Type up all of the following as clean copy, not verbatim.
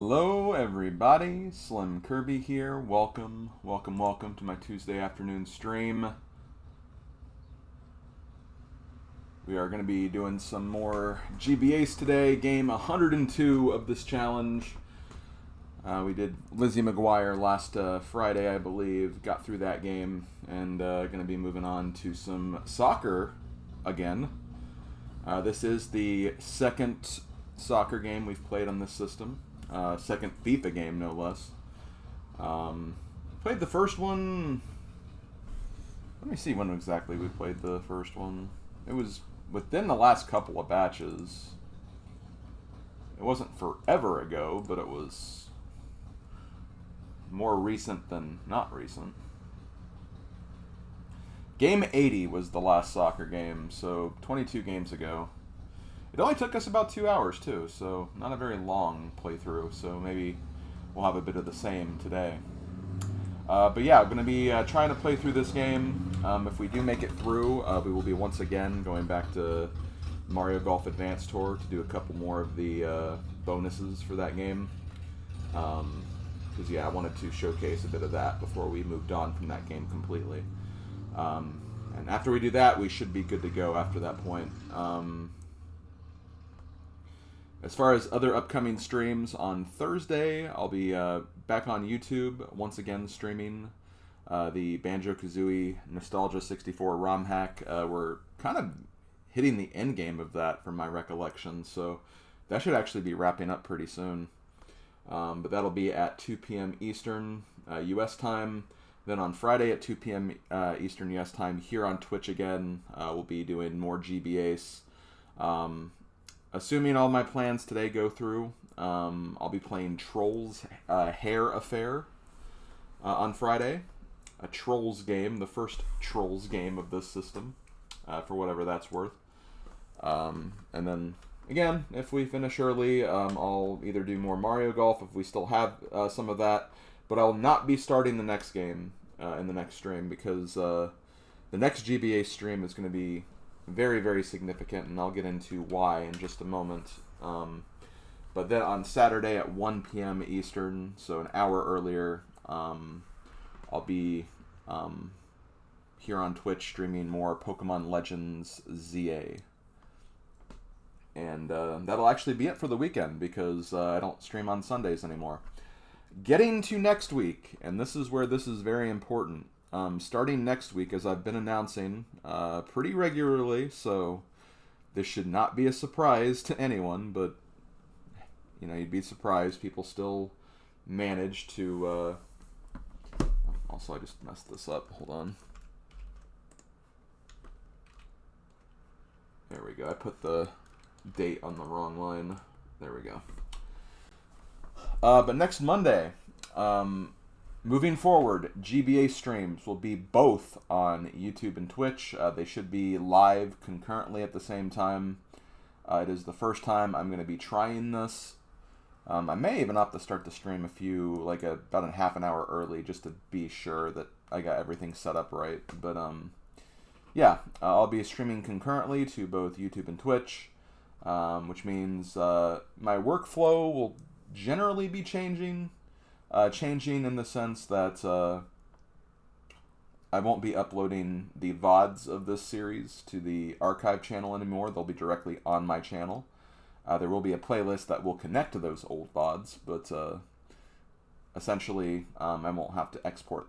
Hello everybody, SlimKirby here. Welcome to my Tuesday afternoon stream. We are going to be doing some more GBACE today, game 102 of this challenge. We did Lizzie McGuire last Friday, I believe, got through that game, and going to be moving on to some soccer again. This is the second soccer game we've played on this system. Second FIFA game, no less. Played the first one. Let me see when exactly we played the first one. It was within the last couple of batches. It wasn't forever ago, but it was more recent than not recent. Game 80 was the last soccer game, so 22 games ago. It only took us about 2 hours, too, so not a very long playthrough, so maybe we'll have a bit of the same today. But yeah, I'm going to be trying to play through this game. If we do make it through, we will be once again going back to Mario Golf Advanced Tour to do a couple more of the bonuses for that game. Because, yeah, I wanted to showcase a bit of that before we moved on from that game completely. And after we do that, we should be good to go after that point. As far as other upcoming streams, on Thursday, I'll be back on YouTube, once again streaming the Banjo-Kazooie Nostalgia 64 ROM hack. We're kind of hitting the end game of that from my recollection, so that should actually be wrapping up pretty soon. But that'll be at 2 p.m. Eastern U.S. time. Then on Friday at 2 p.m. Eastern U.S. time, here on Twitch again, we'll be doing more GBACE. Assuming all my plans today go through, I'll be playing Trolls Hair Affair on Friday. A Trolls game, the first Trolls game of this system, for whatever that's worth. And then, again, if we finish early, I'll either do more Mario Golf if we still have some of that, but I'll not be starting the next game in the next stream because the next GBA stream is going to be very, very significant, and I'll get into why in just a moment. But then on Saturday at 1 p.m. Eastern, so an hour earlier, I'll be here on Twitch streaming more Pokemon Legends ZA. And that'll actually be it for the weekend because I don't stream on Sundays anymore. Getting to next week, and this is where this is very important. Starting next week, as I've been announcing pretty regularly, so this should not be a surprise to anyone, but, you know, you'd be surprised. People still manage to... Also, I just messed this up. Hold on. There we go. I put the date on the wrong line. There we go. But next Monday... moving forward, GBA streams will be both on YouTube and Twitch. They should be live concurrently at the same time. It is the first time I'm going to be trying this. I may even have to start the stream about a half an hour early just to be sure that I got everything set up right. But yeah, I'll be streaming concurrently to both YouTube and Twitch, which means my workflow will generally be changing. Changing in the sense that I won't be uploading the VODs of this series to the archive channel anymore. They'll be directly on my channel. There will be a playlist that will connect to those old VODs, but essentially I won't have to export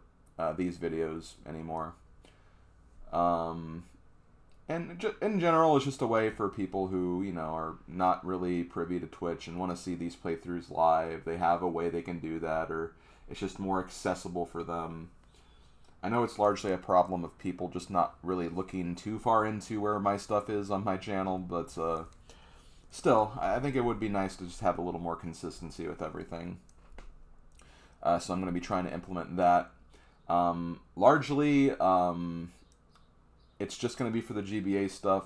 these videos anymore. And in general, it's just a way for people who, you know, are not really privy to Twitch and want to see these playthroughs live. They have a way they can do that, or it's just more accessible for them. I know it's largely a problem of people just not really looking too far into where my stuff is on my channel, but still, I think it would be nice to just have a little more consistency with everything. So I'm going to be trying to implement that. Largely... it's just going to be for the GBA stuff.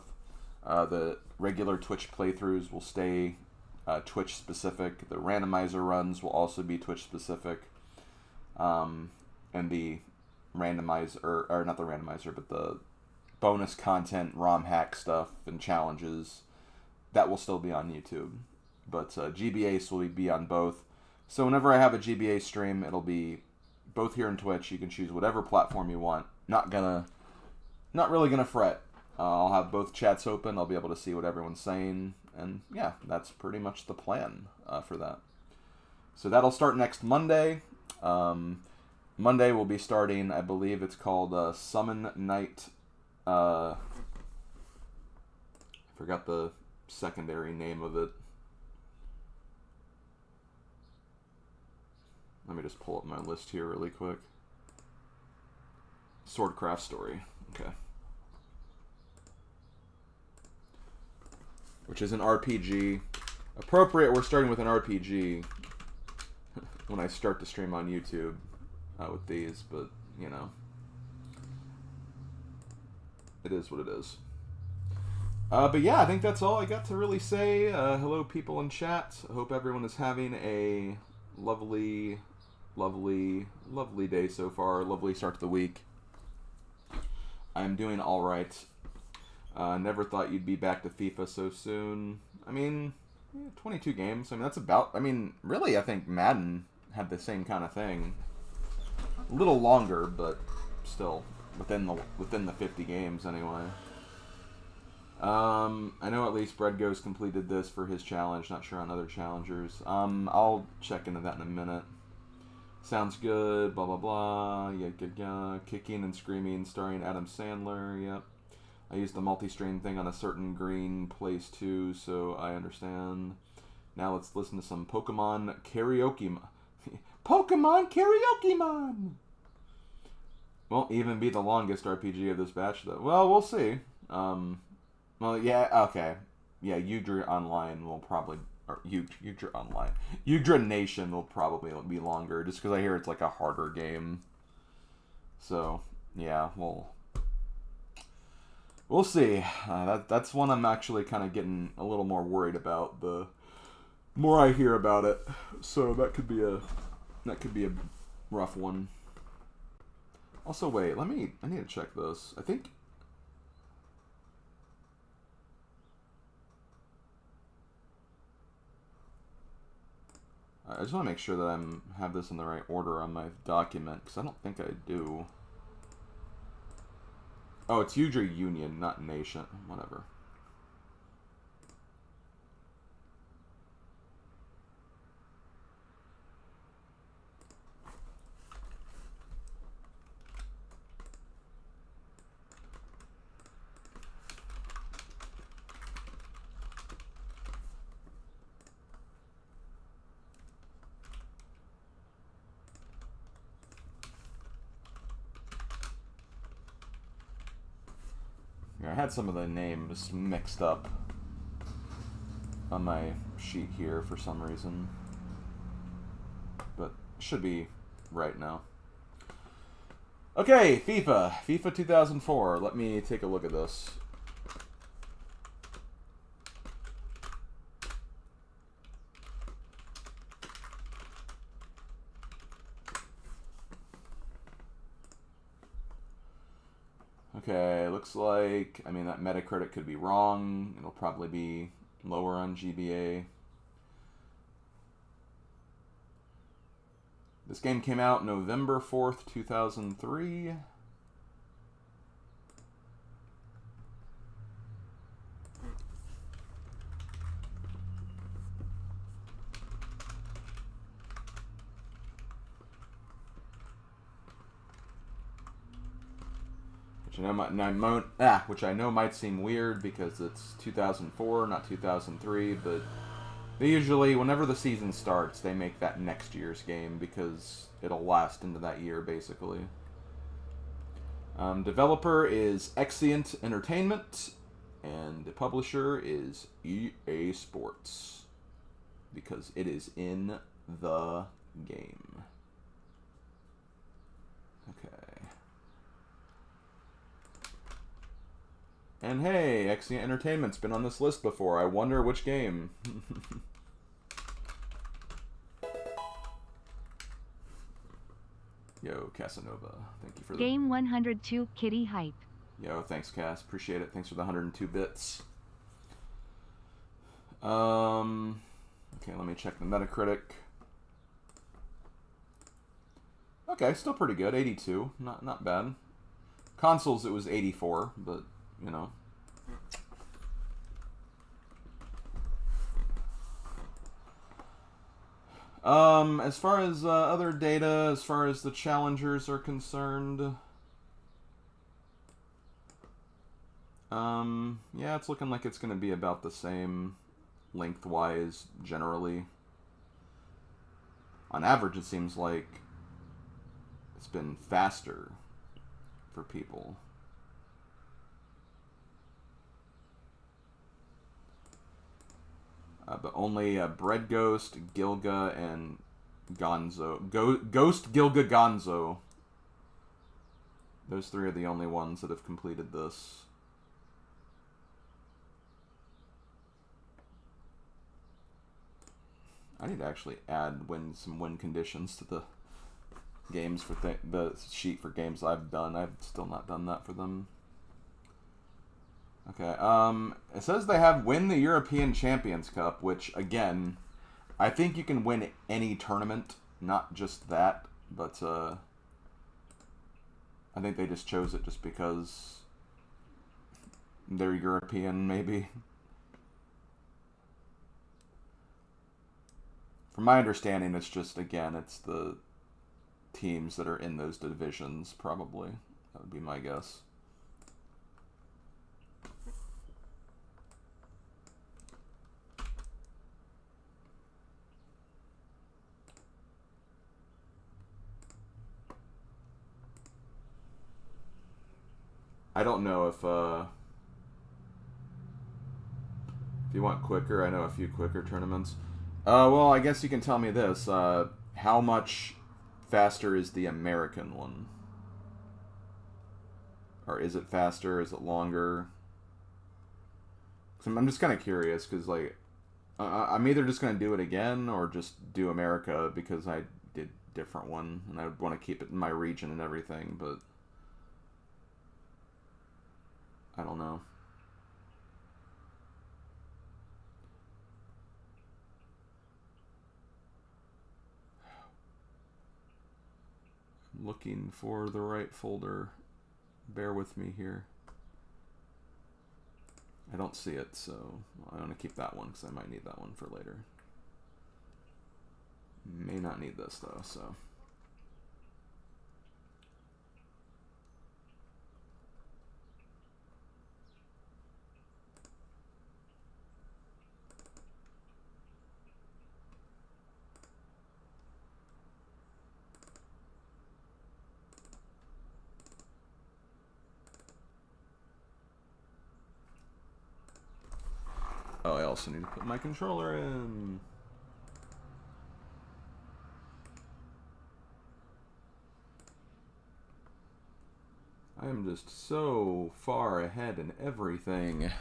The regular Twitch playthroughs will stay Twitch-specific. The randomizer runs will also be Twitch-specific. And the randomizer, or not the randomizer, but the bonus content, ROM hack stuff, and challenges, that will still be on YouTube. But GBACE will be on both. So whenever I have a GBA stream, it'll be both here and Twitch. You can choose whatever platform you want. Not really gonna fret. I'll have both chats open. I'll be able to see what everyone's saying, and yeah, that's pretty much the plan for that. So that'll start next Monday. Monday we'll be starting, I believe it's called Summon Night. I forgot the secondary name of it. Let me just pull up my list here really quick. Swordcraft Story. Okay. Which is an RPG. Appropriate, we're starting with an RPG when I start to stream on YouTube with these, but, you know. It is what it is. But yeah, I think that's all I got to really say. Hello, people in chat. I hope everyone is having a lovely, lovely, lovely day so far. Lovely start to the week. I'm doing alright. Never thought you'd be back to FIFA so soon. I mean, 22 games. I mean, that's about... I mean, really, I think Madden had the same kind of thing. A little longer, but still within the 50 games anyway. I know at least Breadgo's completed this for his challenge. Not sure on other challengers. I'll check into that in a minute. Sounds good. Blah blah blah. Yeah. Kicking and Screaming, starring Adam Sandler. Yep. I used the multi-stream thing on a certain green place too, so I understand. Now let's listen to some Pokemon Karaoke. Pokemon Karaoke Mon! Won't even be the longest RPG of this batch, though. Well, we'll see. Well, yeah, okay. Yeah, Udra Online will probably... Or Udra Online. Udra Nation will probably be longer, just because I hear it's like a harder game. So, yeah, we'll see. That's one I'm actually kind of getting a little more worried about the more I hear about it. So that could be a rough one. Also, wait, I need to check this. I think I just want to make sure that I have this in the right order on my document, because I don't think I do. Oh, it's Udra Union, not Nation. Whatever. I had some of the names mixed up on my sheet here for some reason, but should be right now. Okay, FIFA 2004. Let me take a look at this. Okay, looks like, I mean, that Metacritic could be wrong. It'll probably be lower on GBA. This game came out November 4th, 2003. Which I know might seem weird because it's 2004, not 2003, but they usually, whenever the season starts, they make that next year's game because it'll last into that year, basically. Developer is Exient Entertainment, and the publisher is EA Sports because it is in the game. Okay. And hey, Exient Entertainment's been on this list before. I wonder which game. Yo, Casanova. Thank you for the... Game 102 Kitty Hype. Yo, thanks, Cass. Appreciate it. Thanks for the 102 bits. Okay, let me check the Metacritic. Okay, still pretty good. 82. Not bad. Consoles, it was 84, but, you know. As far as other data, as far as the challengers are concerned, yeah, it's looking like it's going to be about the same lengthwise, generally. On average, it seems like it's been faster for people. But only Bread Ghost, Gilga, and Gonzo. Ghost, Gilga, Gonzo. Those three are the only ones that have completed this. I need to actually add some win conditions to the games for the sheet for games I've done. I've still not done that for them. Okay, it says they have win the European Champions Cup, which, again, I think you can win any tournament, not just that, but, I think they just chose it just because they're European, maybe. From my understanding, it's just, again, it's the teams that are in those divisions, probably. That would be my guess. I don't know if you want quicker, I know a few quicker tournaments. Well, I guess you can tell me this. How much faster is the American one? Or is it faster? Is it longer? I'm just kind of curious, because, like, I'm either just going to do it again, or just do America, because I did a different one, and I would want to keep it in my region and everything, but I don't know. I'm looking for the right folder. Bear with me here. I don't see it, so I want to keep that one because I might need that one for later. May not need this though, so. Oh, I also need to put my controller in. I am just so far ahead in everything.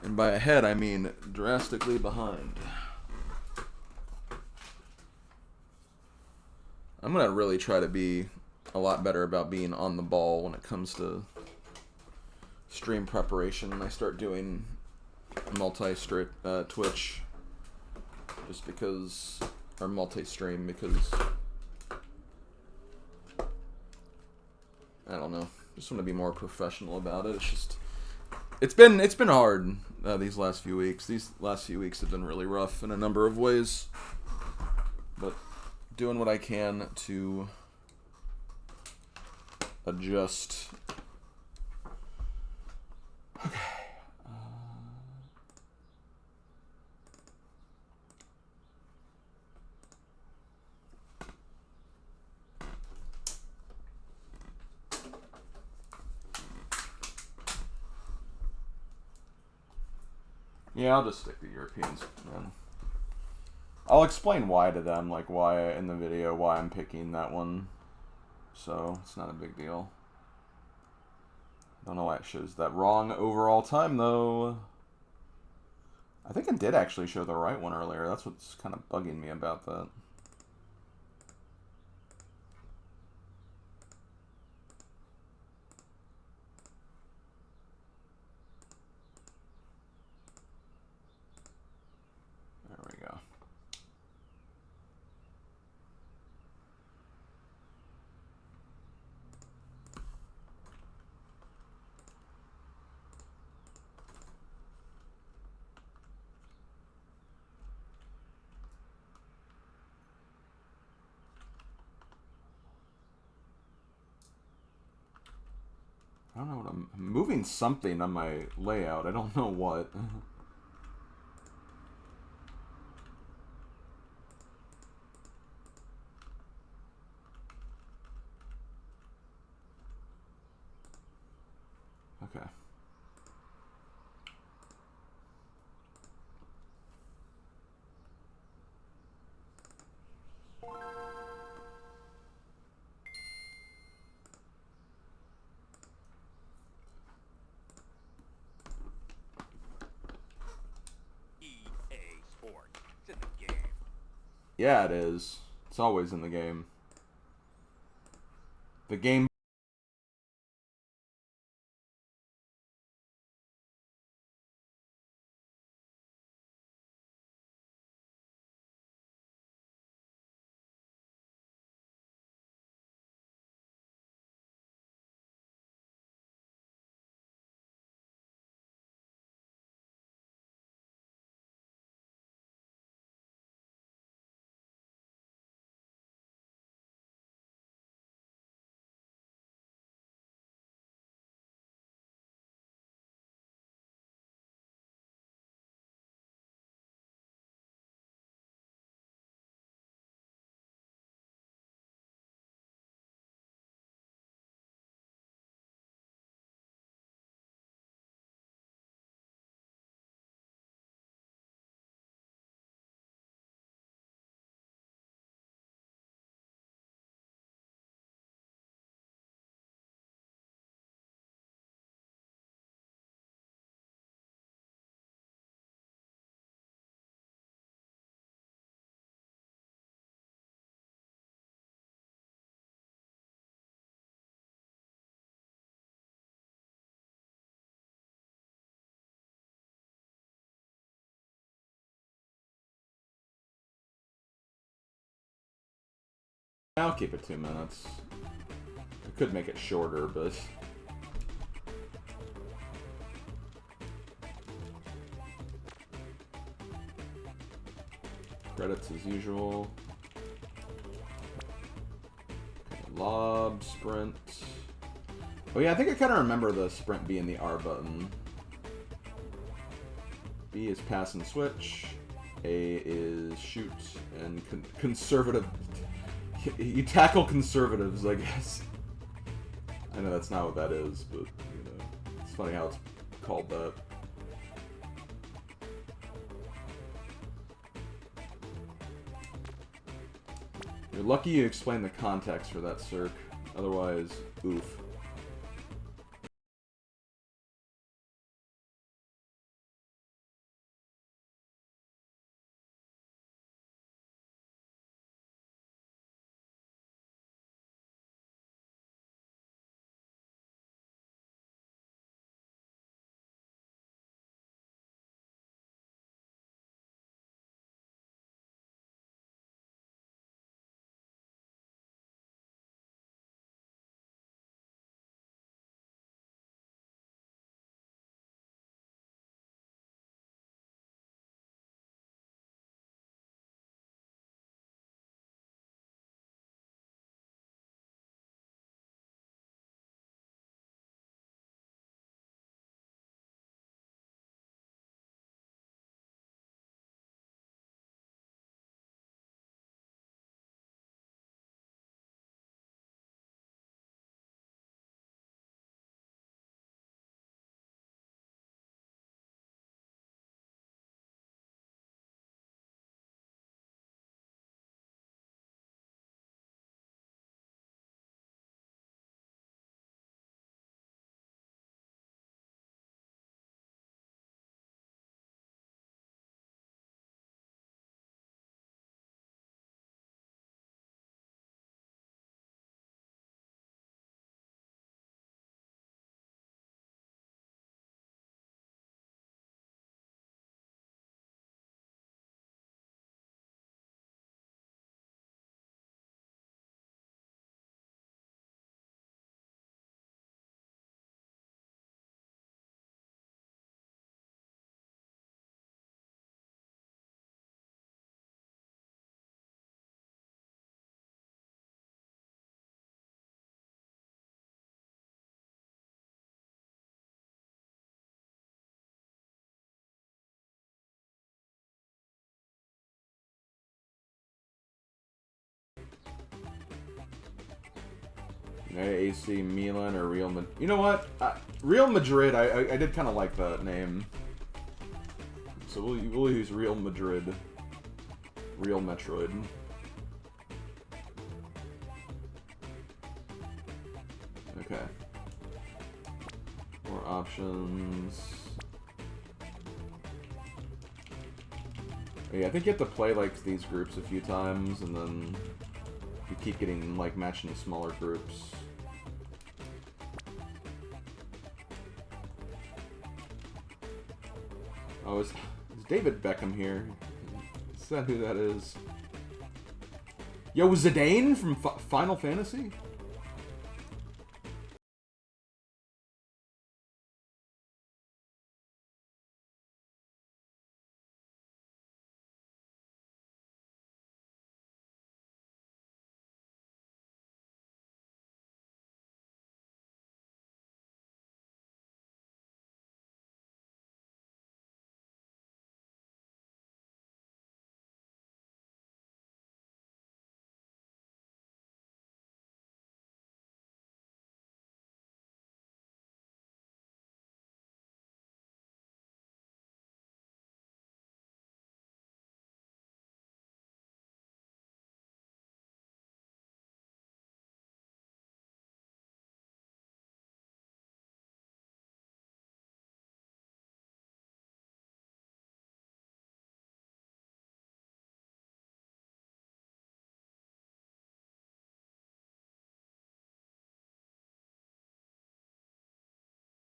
And by ahead, I mean drastically behind. I'm going to really try to be a lot better about being on the ball when it comes to stream preparation when I start doing Twitch, just because, or multi-stream, because I don't know, just want to be more professional about it. It's just, it's been hard these last few weeks. These last few weeks have been really rough in a number of ways, but doing what I can to adjust. Okay. Yeah, I'll just stick to Europeans, man. I'll explain why to them, like why in the video, why I'm picking that one. So, it's not a big deal. Don't know why it shows that wrong overall time, though. I think it did actually show the right one earlier. That's what's kind of bugging me about that. There we go. I don't know what I'm moving something on my layout. I don't know what. Okay. EA Sports. It's in the game. Yeah, it is. It's always in the game. The game. I'll keep it 2 minutes. I could make it shorter, but... Credits as usual. Okay, lob, sprint. Oh yeah, I think I kind of remember the sprint being the R button. B is pass and switch. A is shoot. And conservative... You tackle conservatives, I guess. I know that's not what that is, but, you know, it's funny how it's called that. You're lucky you explained the context for that, Cirque. Otherwise, oof. AC Milan or Real Madrid. You know what? Real Madrid, I did kind of like that name. So we'll use Real Madrid. Real Metroid. Okay. More options. Yeah, I think you have to play like these groups a few times, and then you keep getting like matched into smaller groups. Oh, is David Beckham here? Is that who that is? Yo, Zidane from Final Fantasy?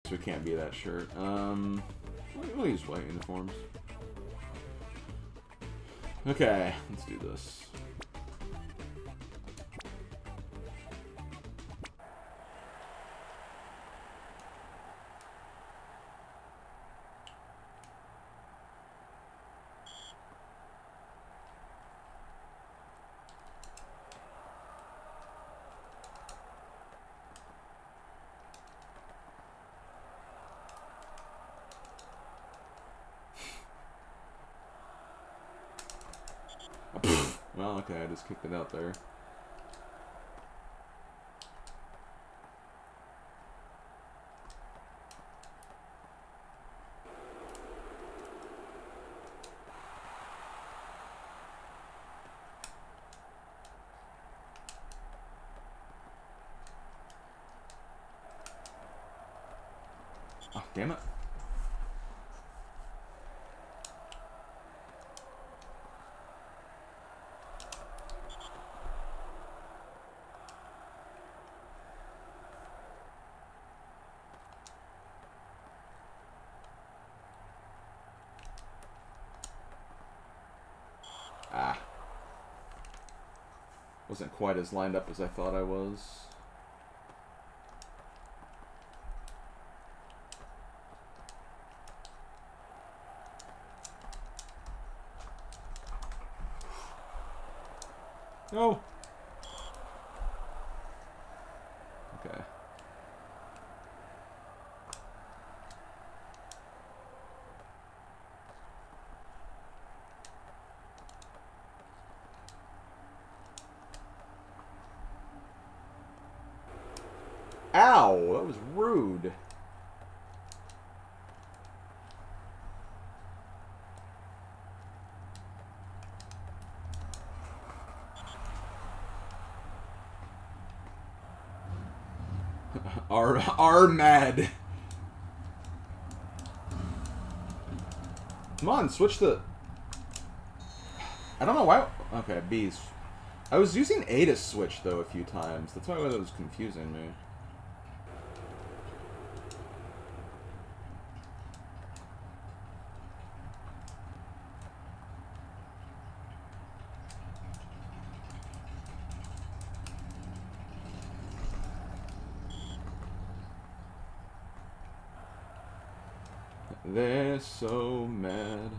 We can't be that shirt. We'll use white uniforms. Okay, let's do this. Well, okay, I just kicked it out there. Oh, damn it. Ah. Wasn't quite as lined up as I thought I was. No. Okay. Ow, that was rude. Are mad. Come on, switch the... I don't know why... Okay, B's. I was using A to switch, though, a few times. That's why that was confusing me. They're so mad.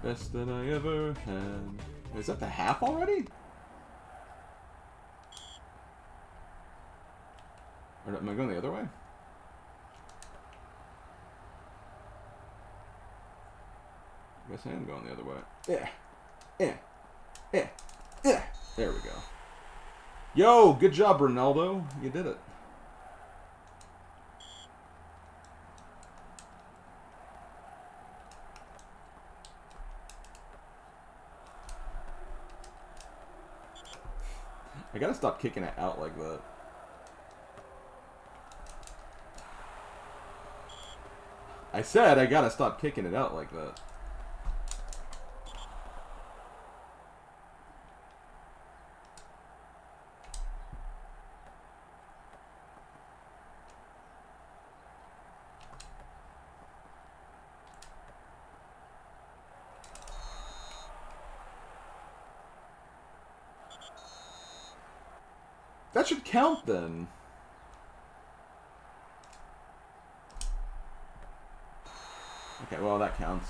Best that I ever had. Is that the half already? Or am I going the other way? I guess I am going the other way. Yeah. Yeah. Yeah. Yeah. There we go. Yo, good job, Ronaldo. You did it. I gotta stop kicking it out like that. I said I gotta stop kicking it out like that. That should count then. Okay, well that counts.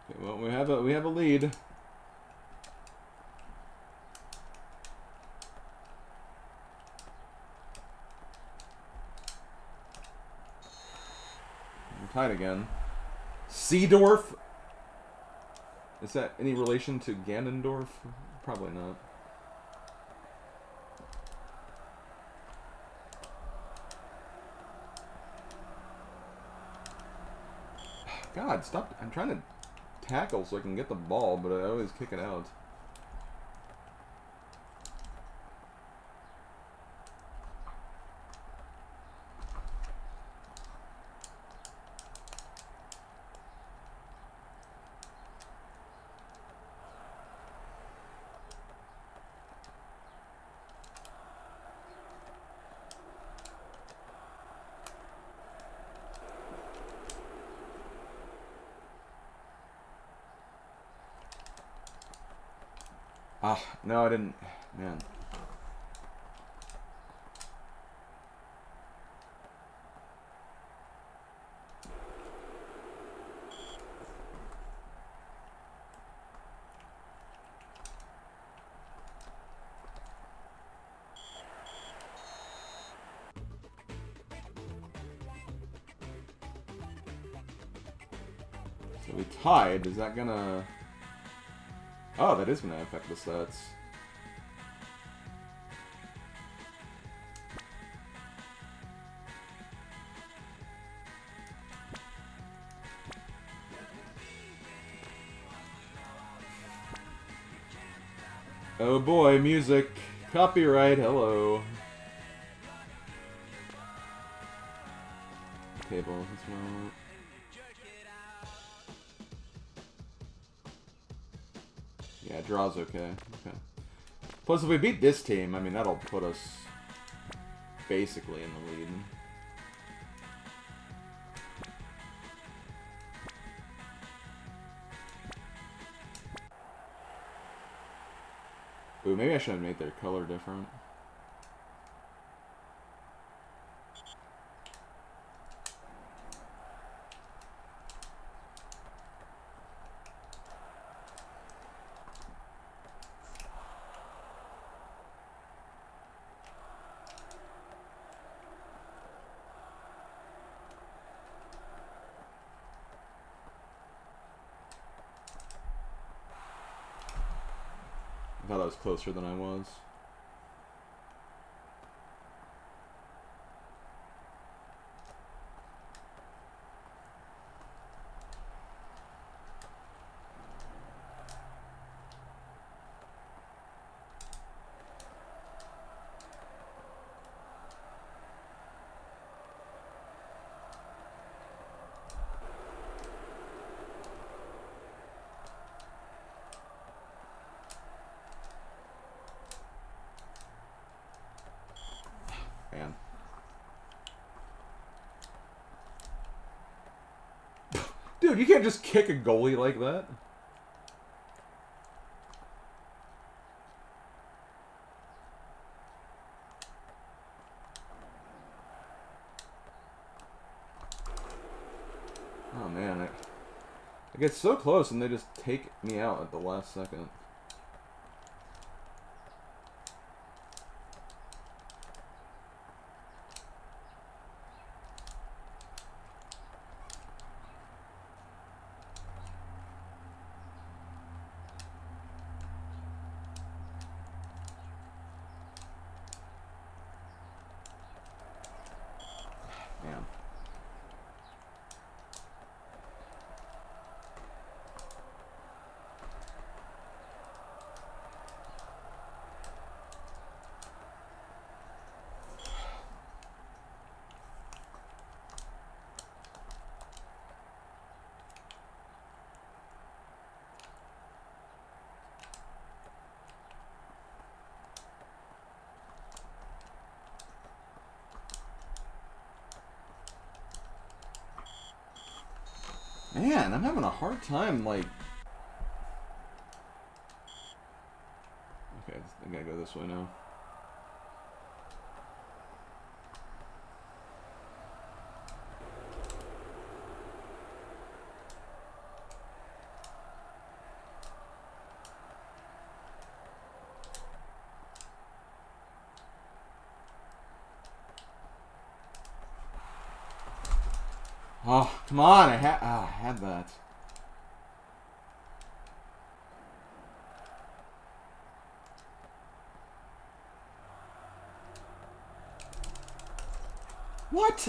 Okay, well we have a lead. We're tied again. Seedorf? Is that any relation to Ganondorf? Probably not. God, stop. I'm trying to tackle so I can get the ball, but I always kick it out. Ah, no, I didn't. Man. So we tied. Is that gonna... Oh, that is gonna affect the stats. Oh boy, music. Copyright, hello. Table as well. Yeah, draw's okay. Okay. Plus, if we beat this team, I mean, that'll put us basically in the lead. Ooh, maybe I should have made their color different. I thought I was closer than I was. Man. Dude, you can't just kick a goalie like that. Oh man, I get so close and they just take me out at the last second. Man, I'm having a hard time, like... Okay, I gotta go this way now. Oh, come on! I had that. What?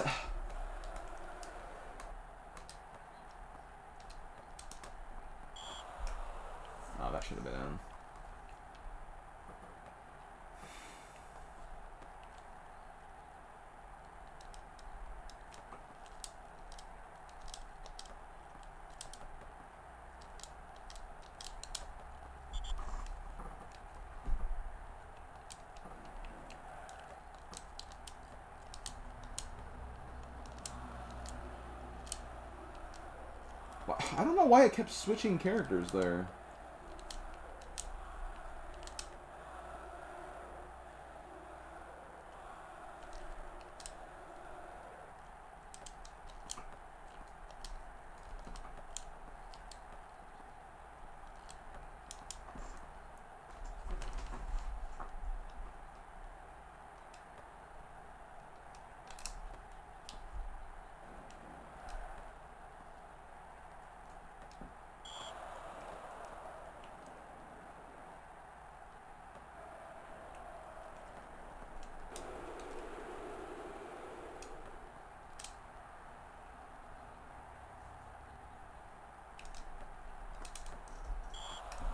Oh, that should have been in. I don't know why it kept switching characters there.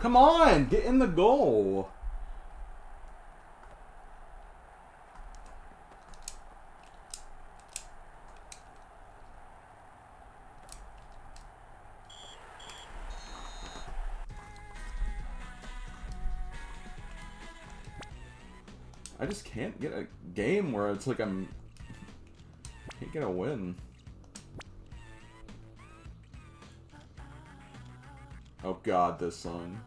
Come on, get in the goal. I just can't get a game where it's like can't get a win. Oh god, this song.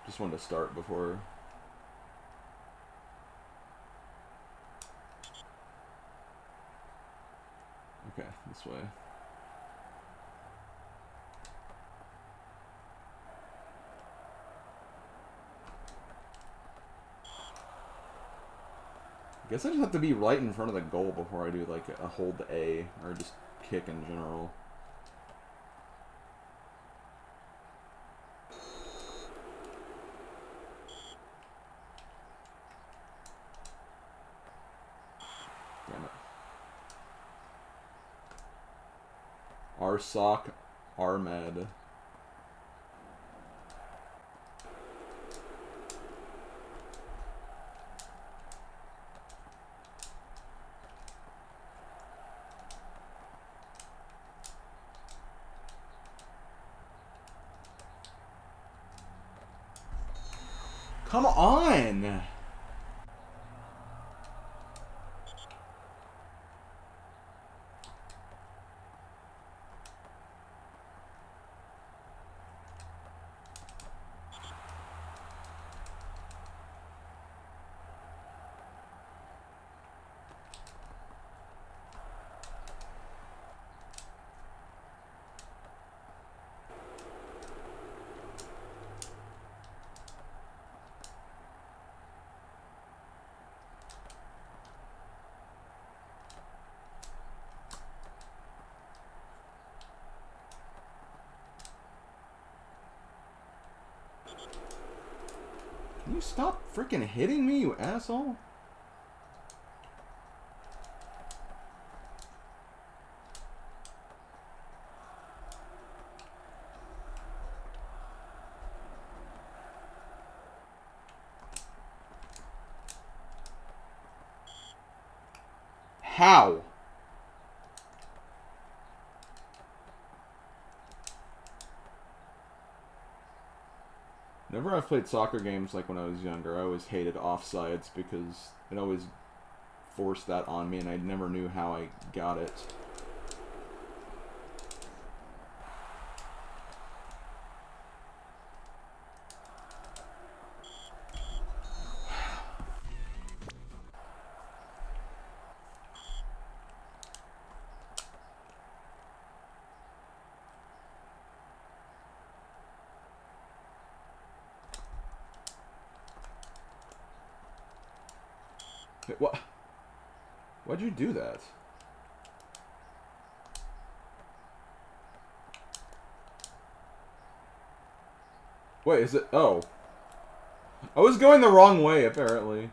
Just wanted to start before. Okay, this way. I guess I just have to be right in front of the goal before I do like a hold A or just kick in general. Damn it. Arsock Armed. Come on! Can you stop freaking hitting me, you asshole? How? Never Whenever I've played soccer games, like when I was younger, I always hated offsides because it always forced that on me, and I never knew how I got it. What? Why'd you do that? Wait, is it? Oh. I was going the wrong way, apparently.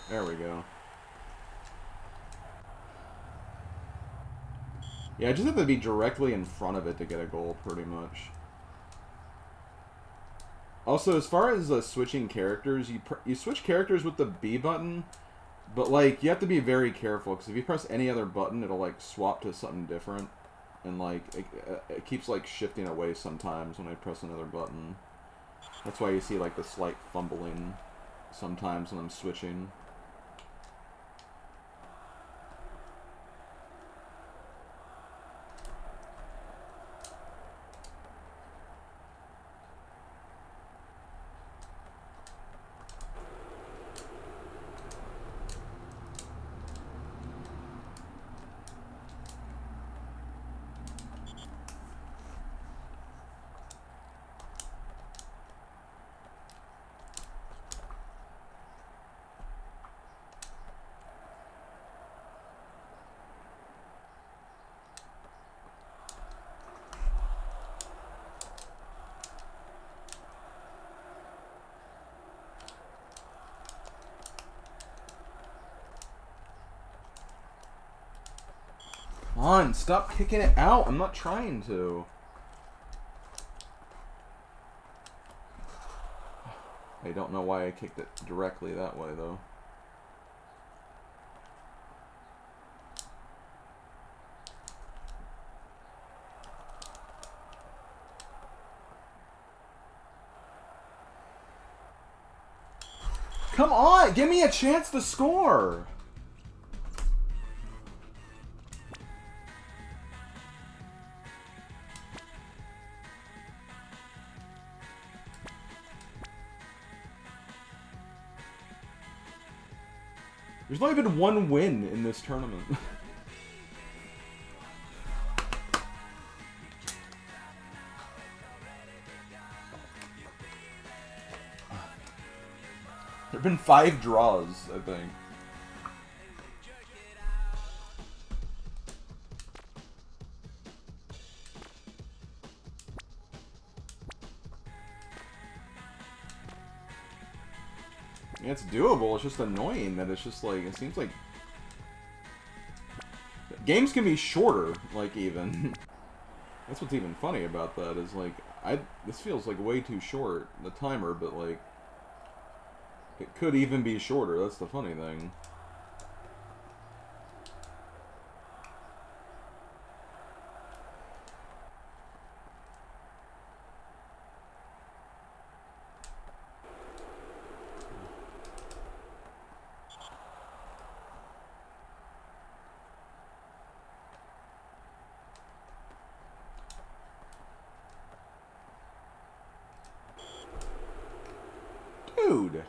There we go. Yeah, I just have to be directly in front of it to get a goal, pretty much. Also, as far as switching characters, you switch characters with the B button, but like you have to be very careful because if you press any other button, it'll like swap to something different, and like it keeps like shifting away sometimes when I press another button. That's why you see like the slight fumbling sometimes when I'm switching. Come on, stop kicking it out. I'm not trying to. I don't know why I kicked it directly that way, though. Come on, give me a chance to score. There's not even one win in this tournament. There have been 5 draws, I think. Yeah, it's doable, it's just annoying that it's just like, it seems like games can be shorter, like, even. That's what's even funny about that, is like, this feels like way too short, the timer, but like, it could even be shorter, that's the funny thing. Dude!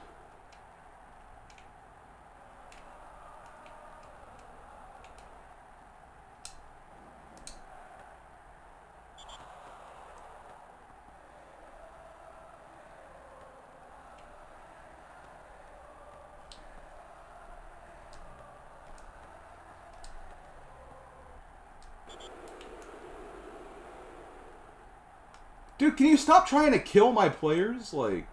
Dude, can you stop trying to kill my players? Like...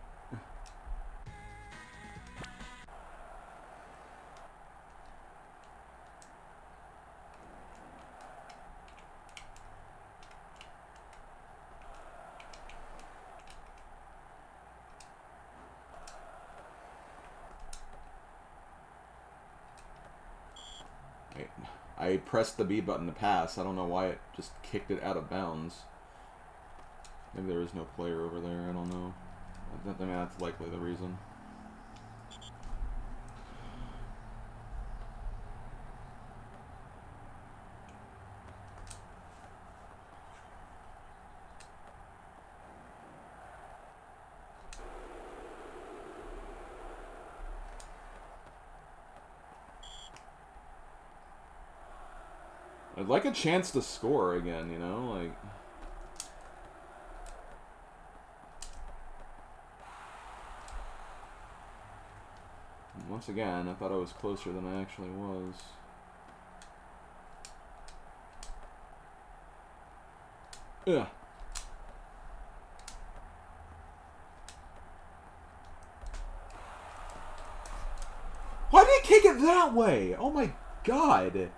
I pressed the B button to pass. I don't know why it just kicked it out of bounds. Maybe there is no player over there. I don't know. I mean, that's likely the reason. I'd like a chance to score again, you know? Like... Once again, I thought I was closer than I actually was. Ugh. Why did he kick it that way? Oh my god.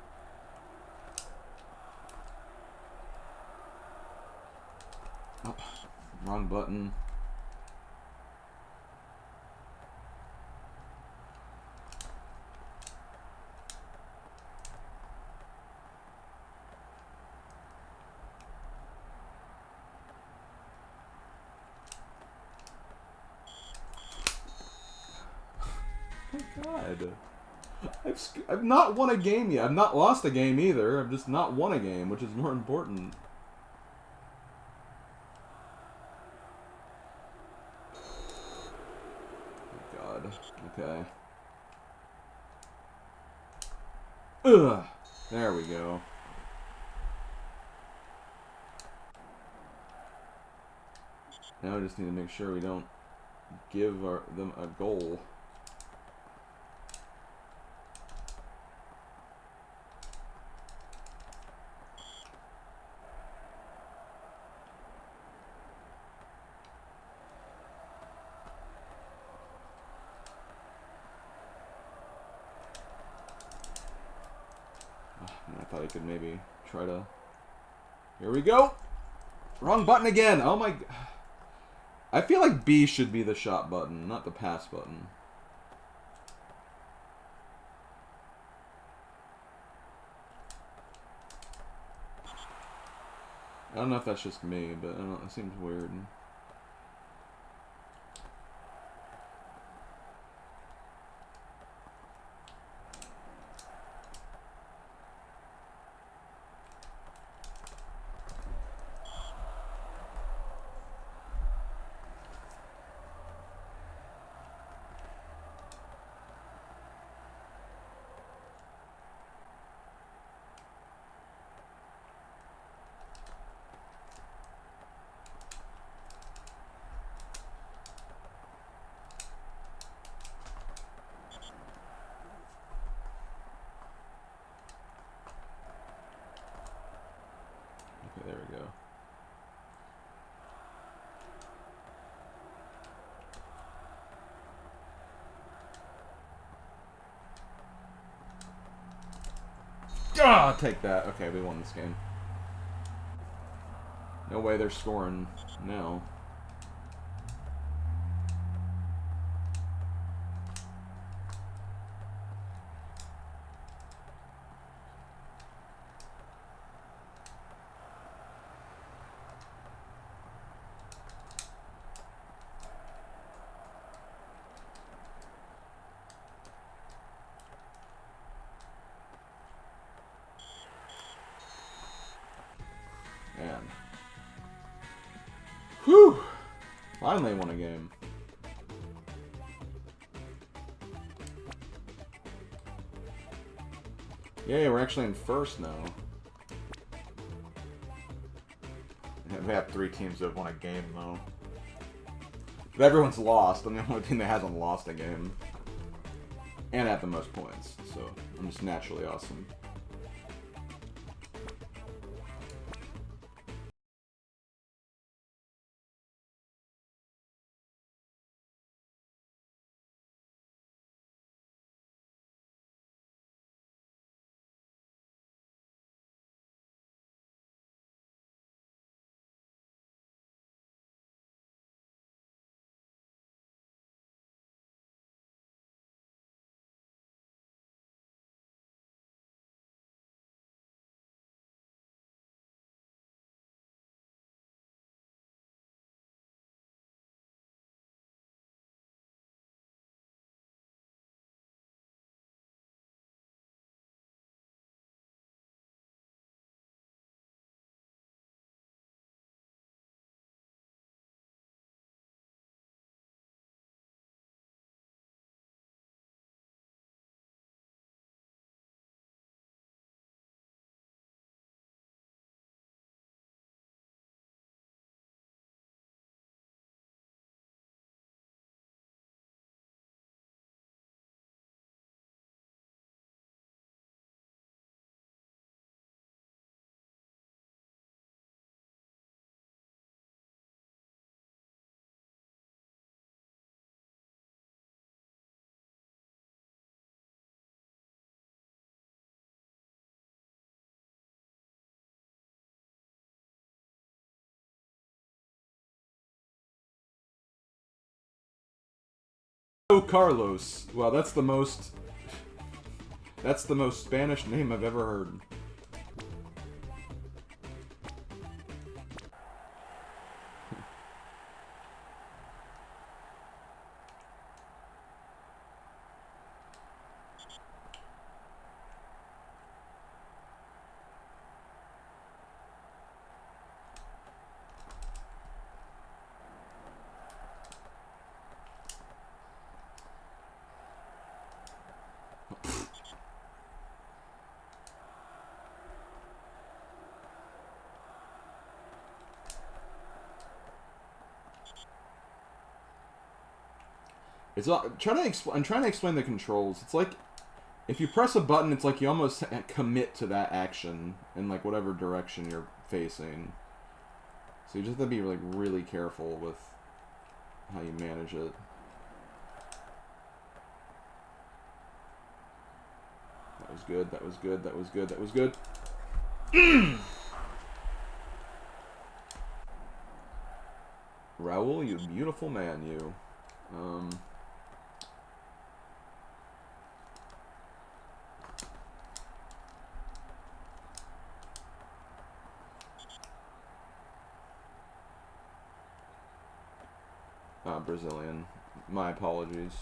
Oh, wrong button. Oh my god. I've not won a game yet. I've not lost a game either. I've just not won a game, which is more important. Oh god. Okay. Ugh. There we go. Now we just need to make sure we don't give them a goal. I thought I could maybe try to... Here we go! Wrong button again! Oh my... I feel like B should be the shot button, not the pass button. I don't know if that's just me, but I don't know, it seems weird. Okay, there we go. Ah, take that. Okay, we won this game. No way they're scoring now. Man. Whew! Finally won a game. Yay, we're actually in first now. We have 3 teams that have won a game, though. But everyone's lost. I'm the only team that hasn't lost a game. And at the most points, so I'm just naturally awesome. Carlos. Wow, that's the most Spanish name I've ever heard. It's I'm trying to explain the controls. It's like if you press a button, it's like you almost commit to that action in like whatever direction you're facing. So you just have to be like really careful with how you manage it. That was good. That was good. That was good. That was good. Raul, you beautiful man, you. Brazilian. My apologies.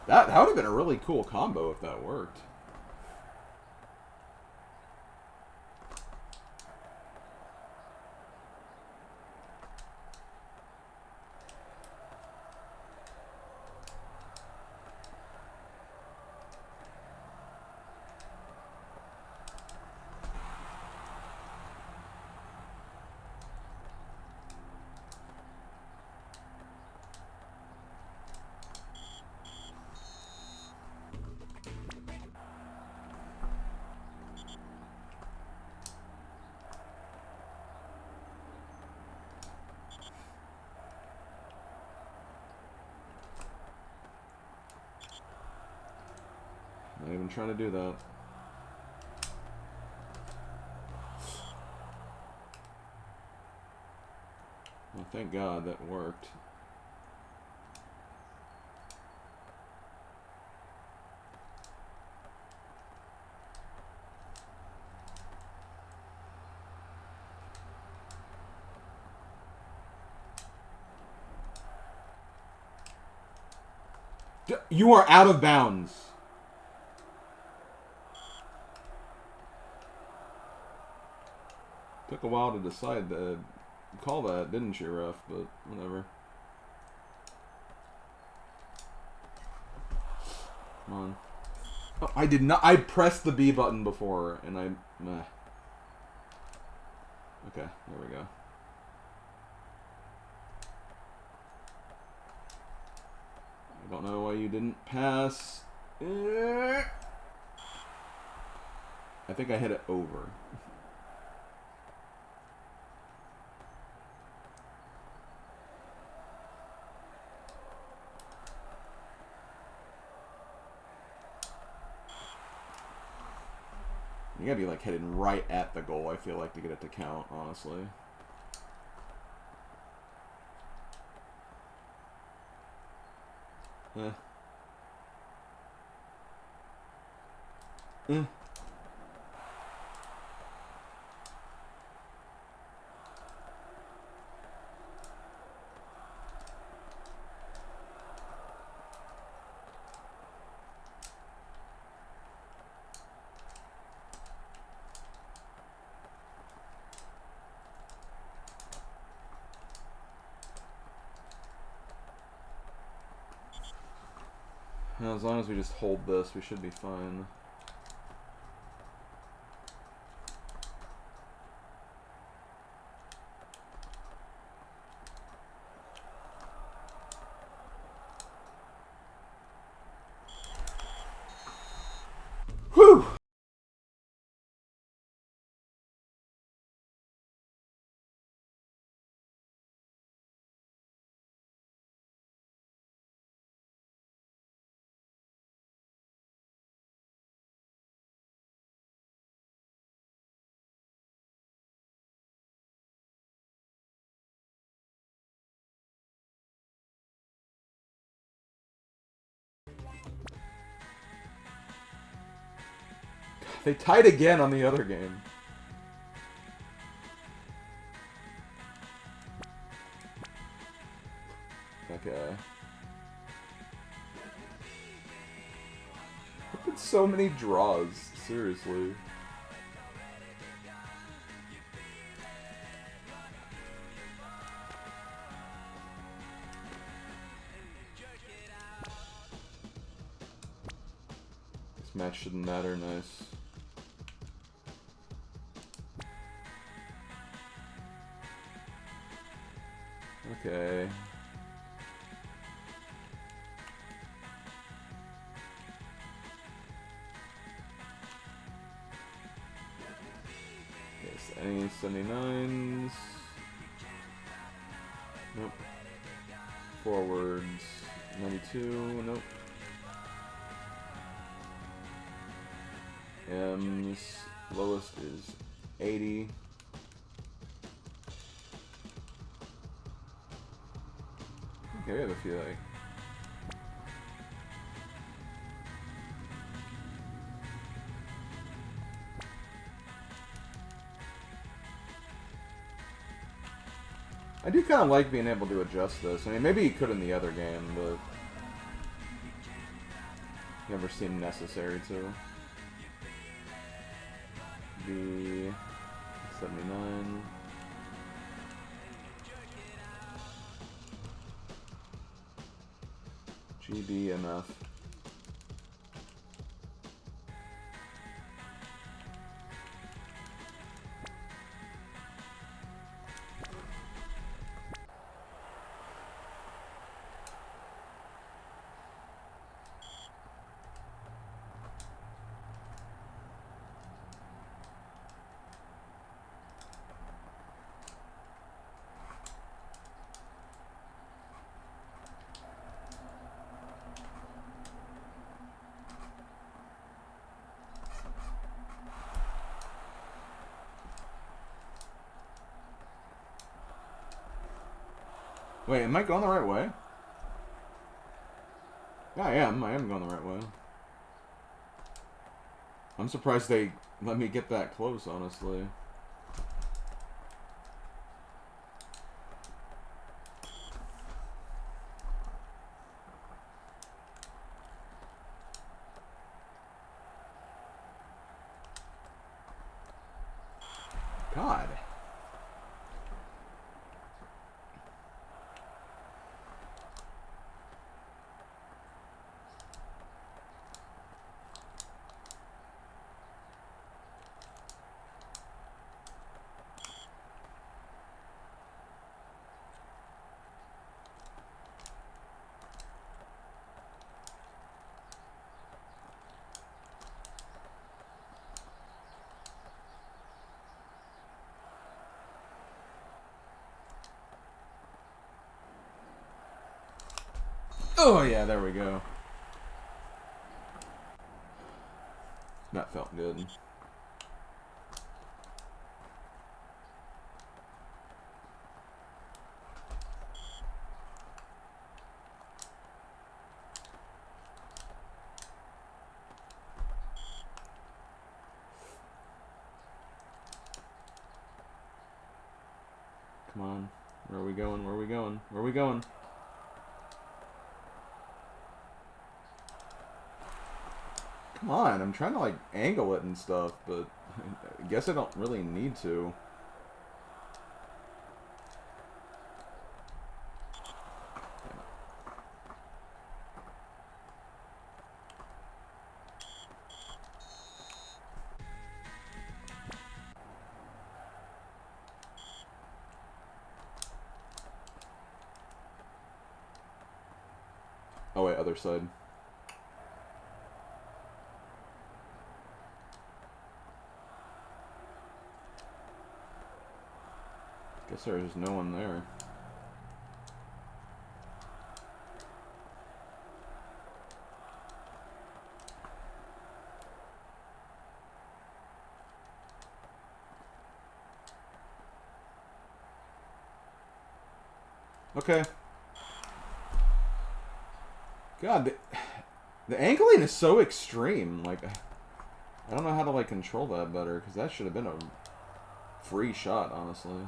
That would have been a really cool combo if that worked. Not even trying to do that. Well, thank God that worked. You are out of bounds. Took a while to decide to call that, didn't you, ref? But whatever. Come on. Oh, I did not. I pressed the B button before, and I. Meh. Okay, there we go. I don't know why you didn't pass. I think I hit it over. You gotta be like headed right at the goal, I feel like, to get it to count, honestly. Now, as long as we just hold this, we should be fine. They tied again on the other game. Okay. Look at so many draws. Seriously. This match shouldn't matter. Nice. Okay. Any 79s? Nope. Forwards, 92, nope. M's, lowest is 80. Okay, we have a few, like... I do kind of like being able to adjust this. I mean, maybe you could in the other game, but never seemed necessary to. B 79. GBMF. Wait, am I going the right way? Yeah, I am. I am going the right way. I'm surprised they let me get that close, honestly. God. Oh yeah, there we go. That felt good. Come on. Where are we going? Where are we going? Where are we going? Come on, I'm trying to like angle it and stuff, but I guess I don't really need to. Oh wait, other side. Guess there's no one there. Okay. God, the angling is so extreme. Like, I don't know how to, like, control that better, because that should have been a free shot, honestly.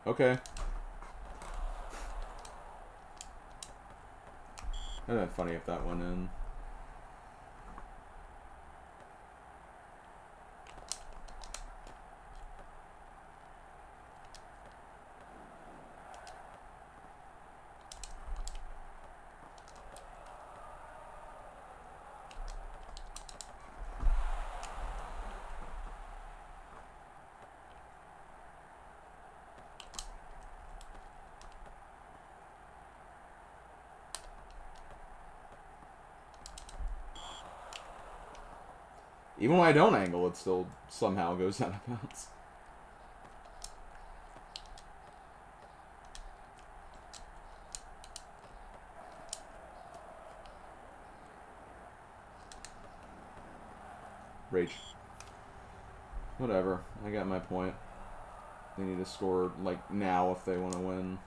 Okay. That'd been funny if that went in. Even when I don't angle, it still somehow goes out of bounds. Rage. Whatever. I got my point. They need to score, like, now if they want to win.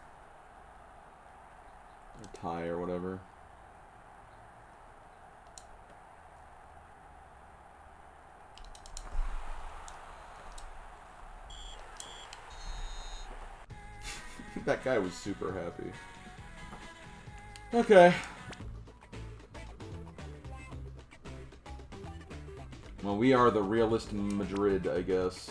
Or tie or whatever. That guy was super happy. Okay. Well, we are the realist Madrid, I guess.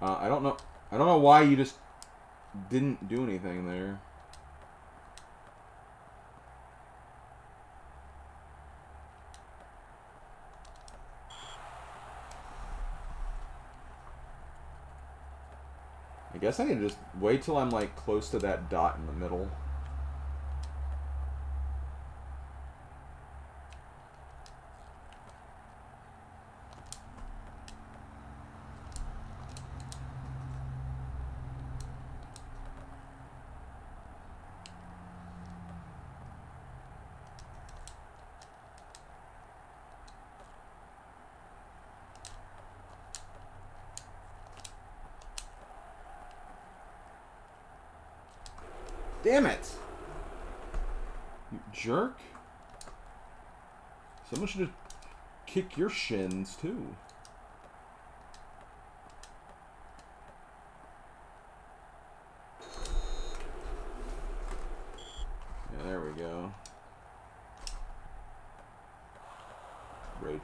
I don't know. I don't know why you just didn't do anything there. I guess I need to just wait till I'm like close to that dot in the middle. Damn it! You jerk. Someone should have kicked your shins, too. Yeah, there we go. Rage.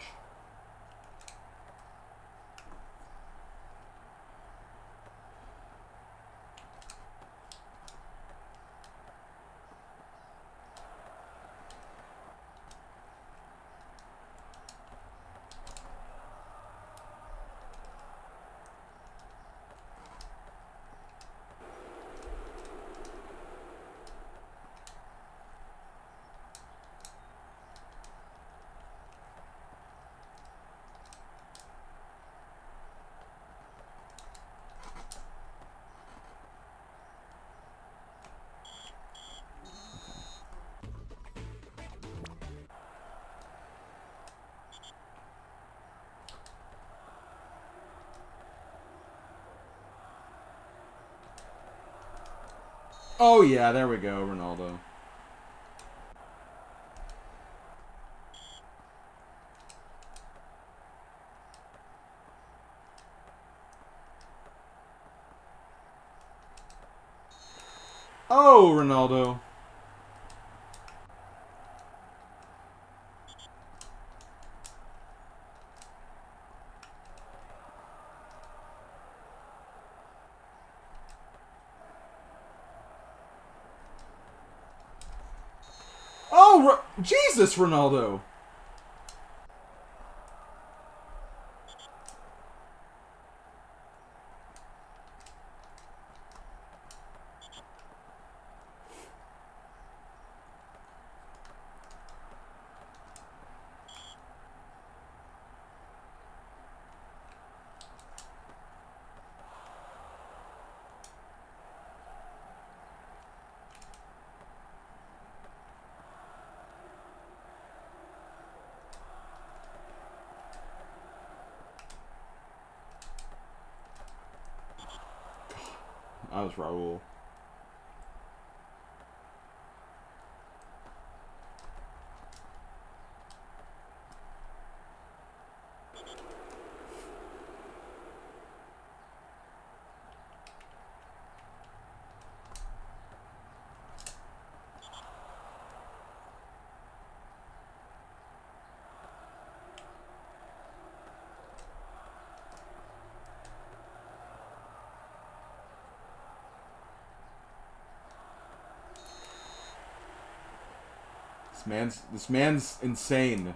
Oh yeah, there we go, Ronaldo. Oh, Ronaldo. Oh, Jesus, Ronaldo. That was Raul. This man's insane.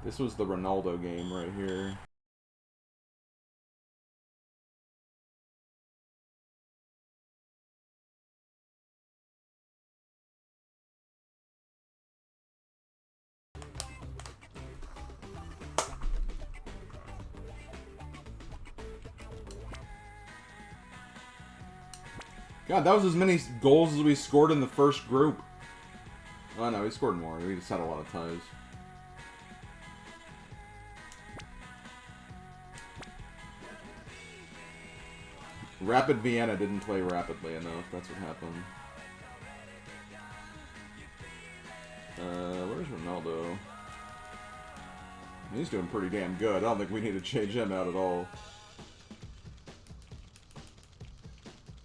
This was the Ronaldo game right here. God, that was as many goals as we scored in the first group. Oh no, we scored more. We just had a lot of ties. Rapid Vienna didn't play rapidly enough. That's what happened. Where's Ronaldo? He's doing pretty damn good. I don't think we need to change him out at all.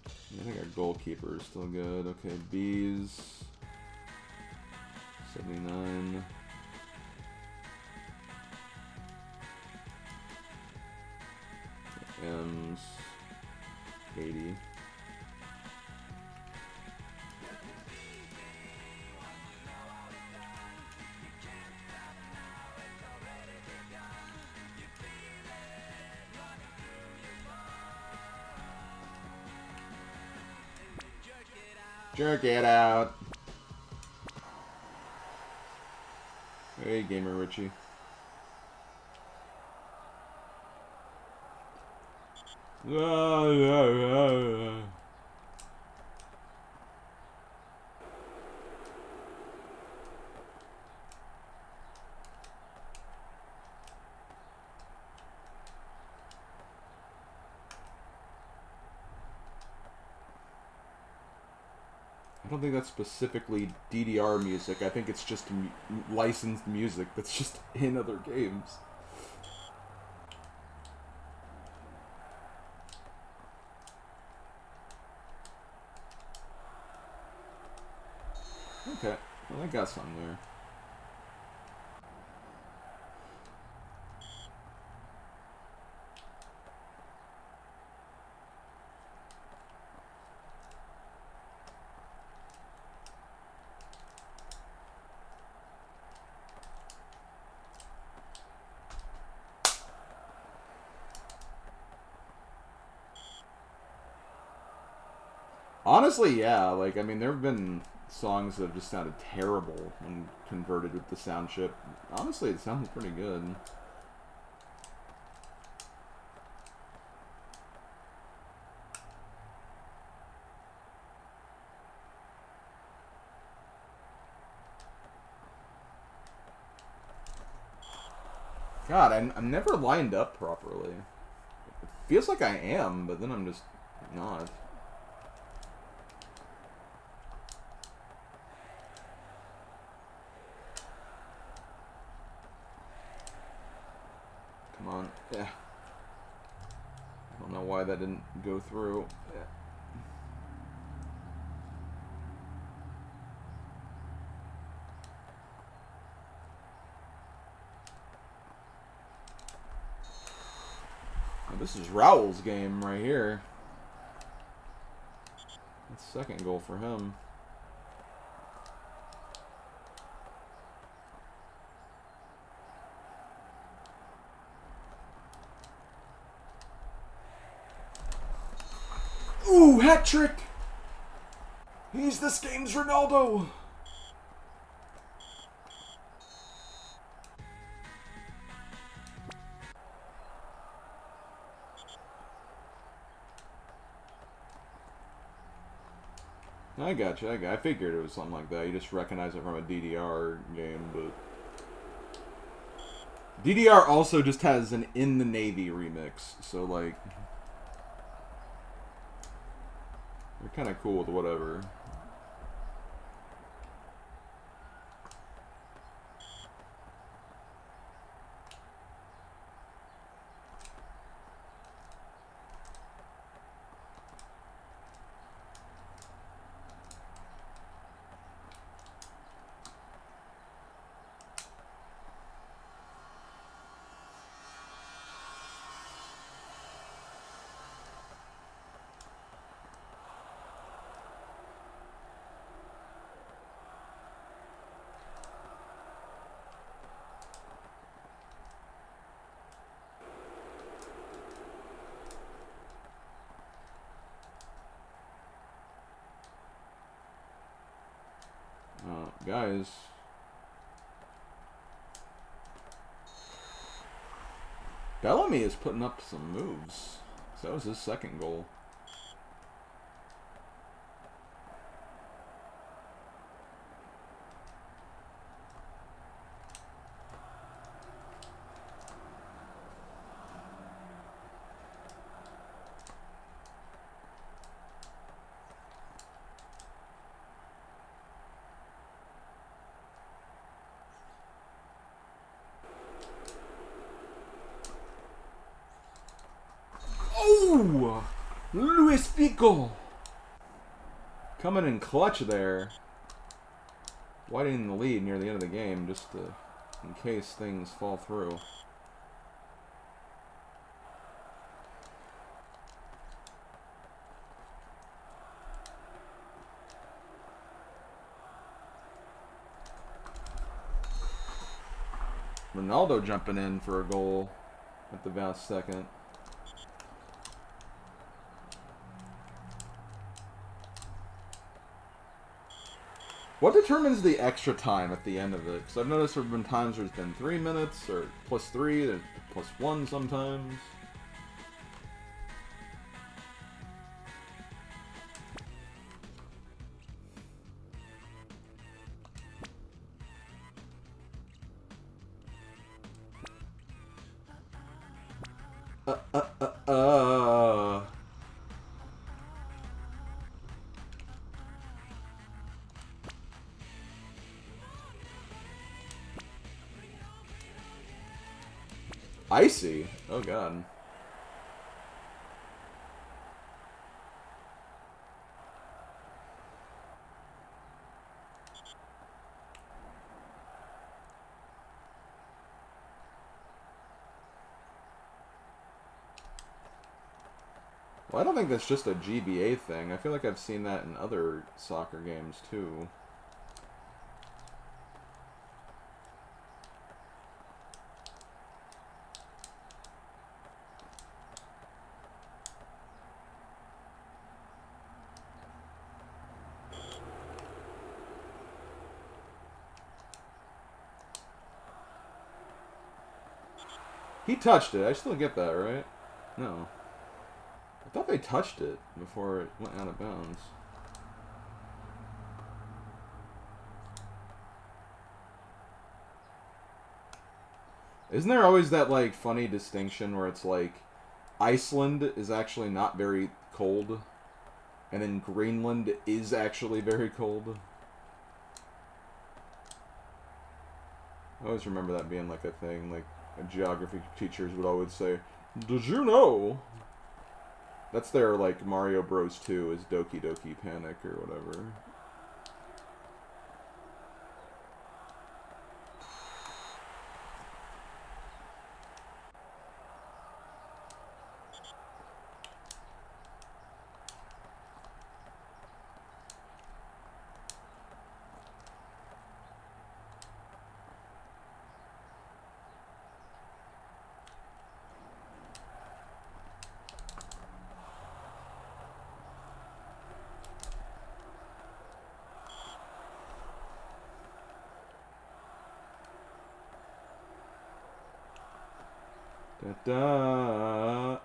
I think our goalkeeper is still good. Okay, B's 79. M's 80. Jerk it out. Hey, Gamer Richie. I don't think that's specifically DDR music. I think it's just licensed music that's just in other games. Okay, well, I got something there. Honestly, yeah. Like, I mean, there have been songs that have just sounded terrible when converted with the sound chip. Honestly, it sounds pretty good. God, I'm never lined up properly. It feels like I am, but then I'm just not. Come on. Yeah. I don't know why that didn't go through. Yeah. Oh, this is Raul's game right here. That's second goal for him. Ooh, hat trick! He's this game's Ronaldo! I got you. I figured it was something like that. You just recognize it from a DDR game, but DDR also just has an In the Navy remix, so like they're kind of cool with whatever. Guys. Bellamy is putting up some moves. So that was his second goal. Oh! Luis Figo! Coming in clutch there. Widening the lead near the end of the game just to, in case things fall through. Ronaldo jumping in for a goal at the last second. What determines the extra time at the end of it? Because I've noticed there have been times there's been 3 minutes, or +3, then +1 sometimes. Icy? Oh god. Well, I don't think that's just a GBA thing. I feel like I've seen that in other soccer games too. He touched it. I still get that, right? No. I thought they touched it before it went out of bounds. Isn't there always that, like, funny distinction where it's like Iceland is actually not very cold, and then Greenland is actually very cold? I always remember that being like a thing, like geography teachers would always say, "Did you know?" That's their, like, Mario Bros. 2 is Doki Doki Panic or whatever. Da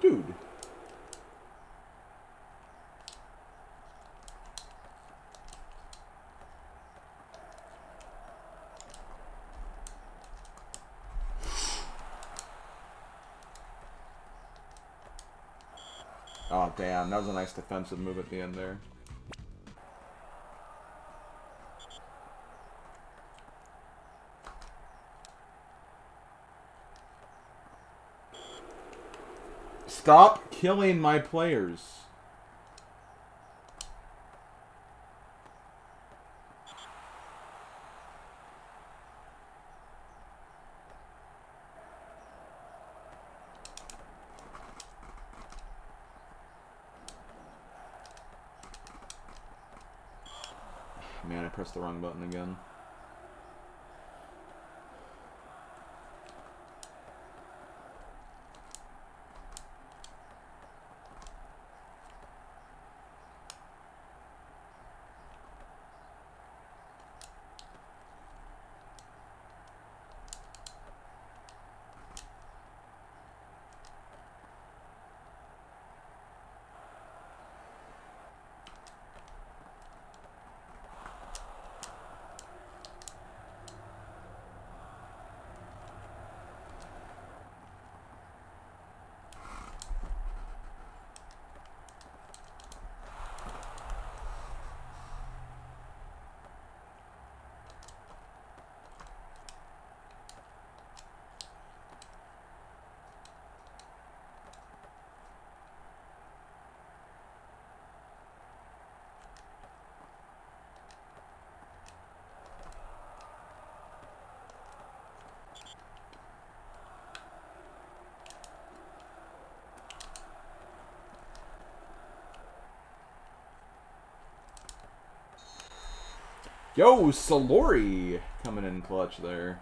Dude. Oh, damn. That was a nice defensive move at the end there. Stop killing my players. Man, I pressed the wrong button again. Yo, Solori coming in clutch there.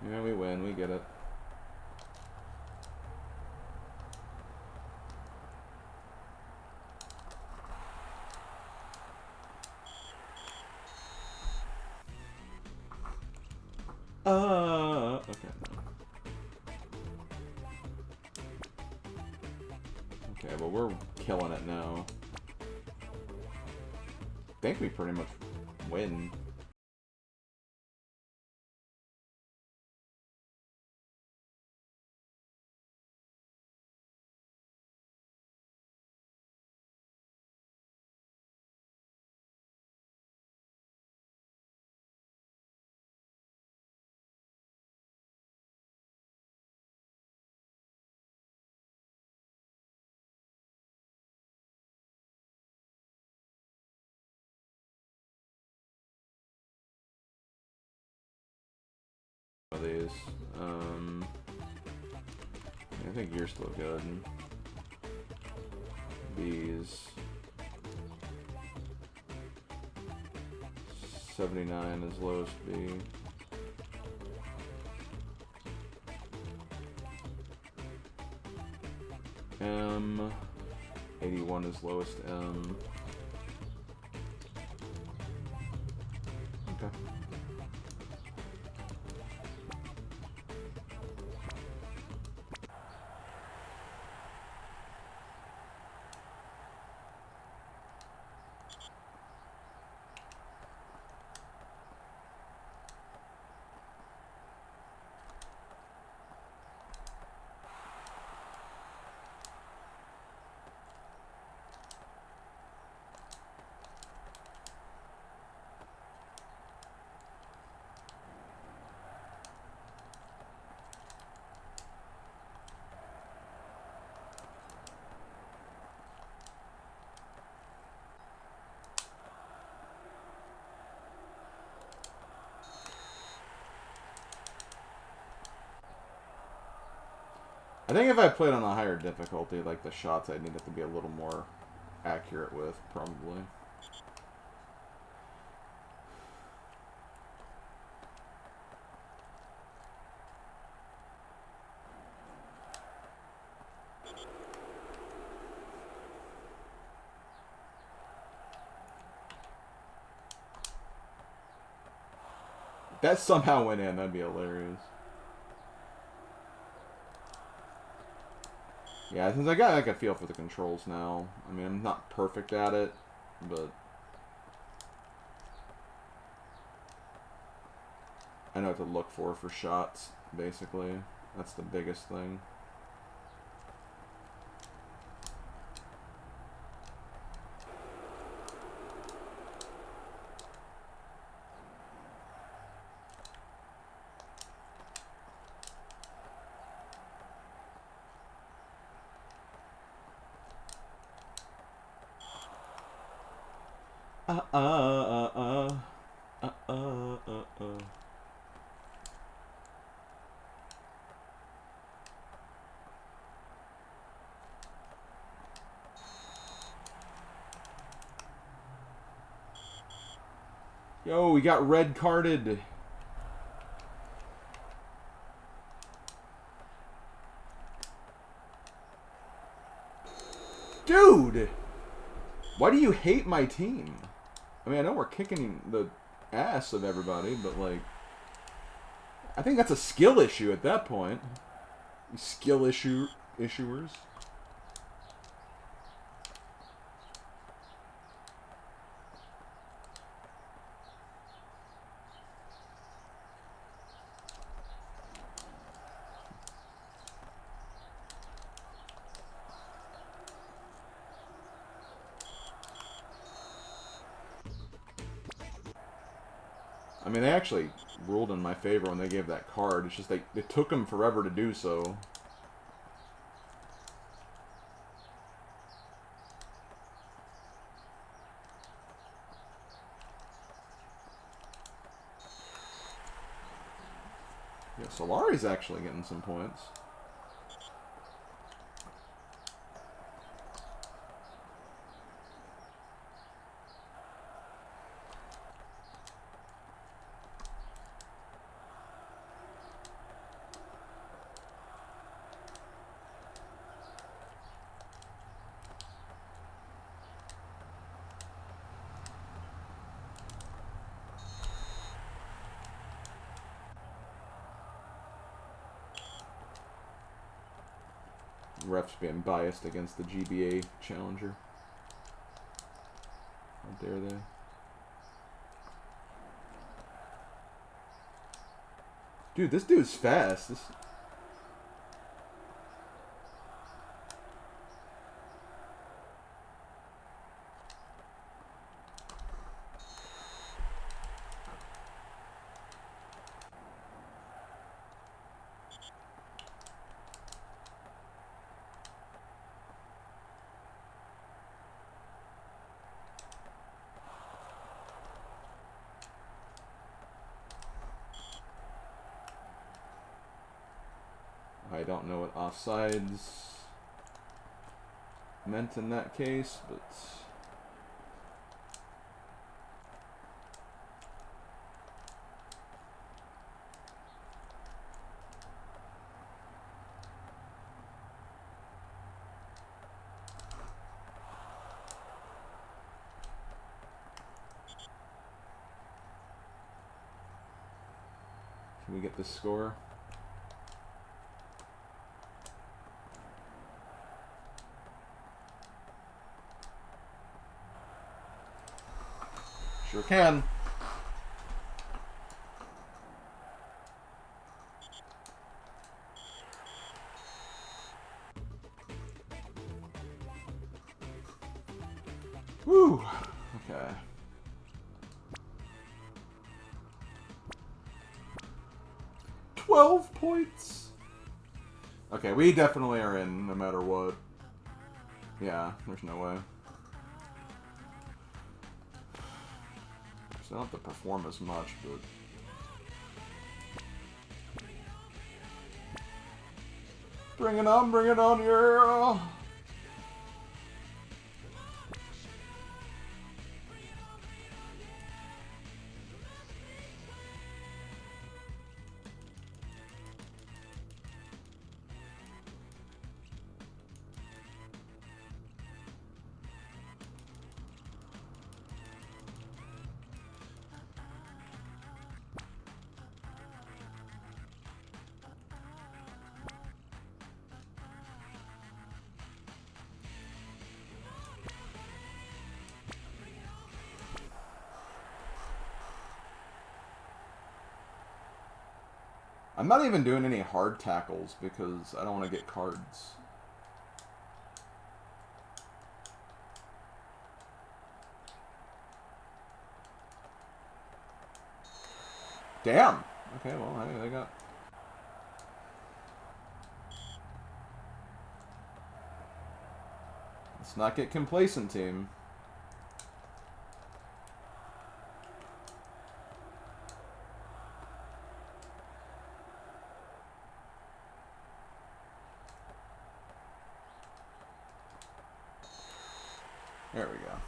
Yeah, we win. We get it. Okay. Okay, but we're killing it now. I think we pretty much win. Of these. I think you're still good. These 79 is lowest B. 81 is lowest M. Okay. I think if I played on a higher difficulty, like the shots I'd need it to be a little more accurate with, probably. If that somehow went in, that'd be hilarious. Yeah, since I got like a feel for the controls now. I mean, I'm not perfect at it, but I know what to look for shots, basically. That's the biggest thing. Yo, we got red carded. Dude! Why do you hate my team? I mean, I know we're kicking the ass of everybody, but like, I think that's a skill issue at that point. Skill issuers. I mean, they actually ruled in my favor when they gave that card. It's just it took them forever to do so. Yeah, Solari's actually getting some points. refs being biased against the GBA challenger. How dare they? Dude, this dude's fast. This... I don't know what offsides meant in that case, but... Can we get the score? Sure can. Woo. Okay. $12 Okay, we definitely are in no matter what. Yeah, there's no way. So I don't have to perform as much, but... Bring it on, yeah! I'm not even doing any hard tackles because I don't want to get cards. Damn! Okay, well, hey, they got... Let's not get complacent, team. There we go.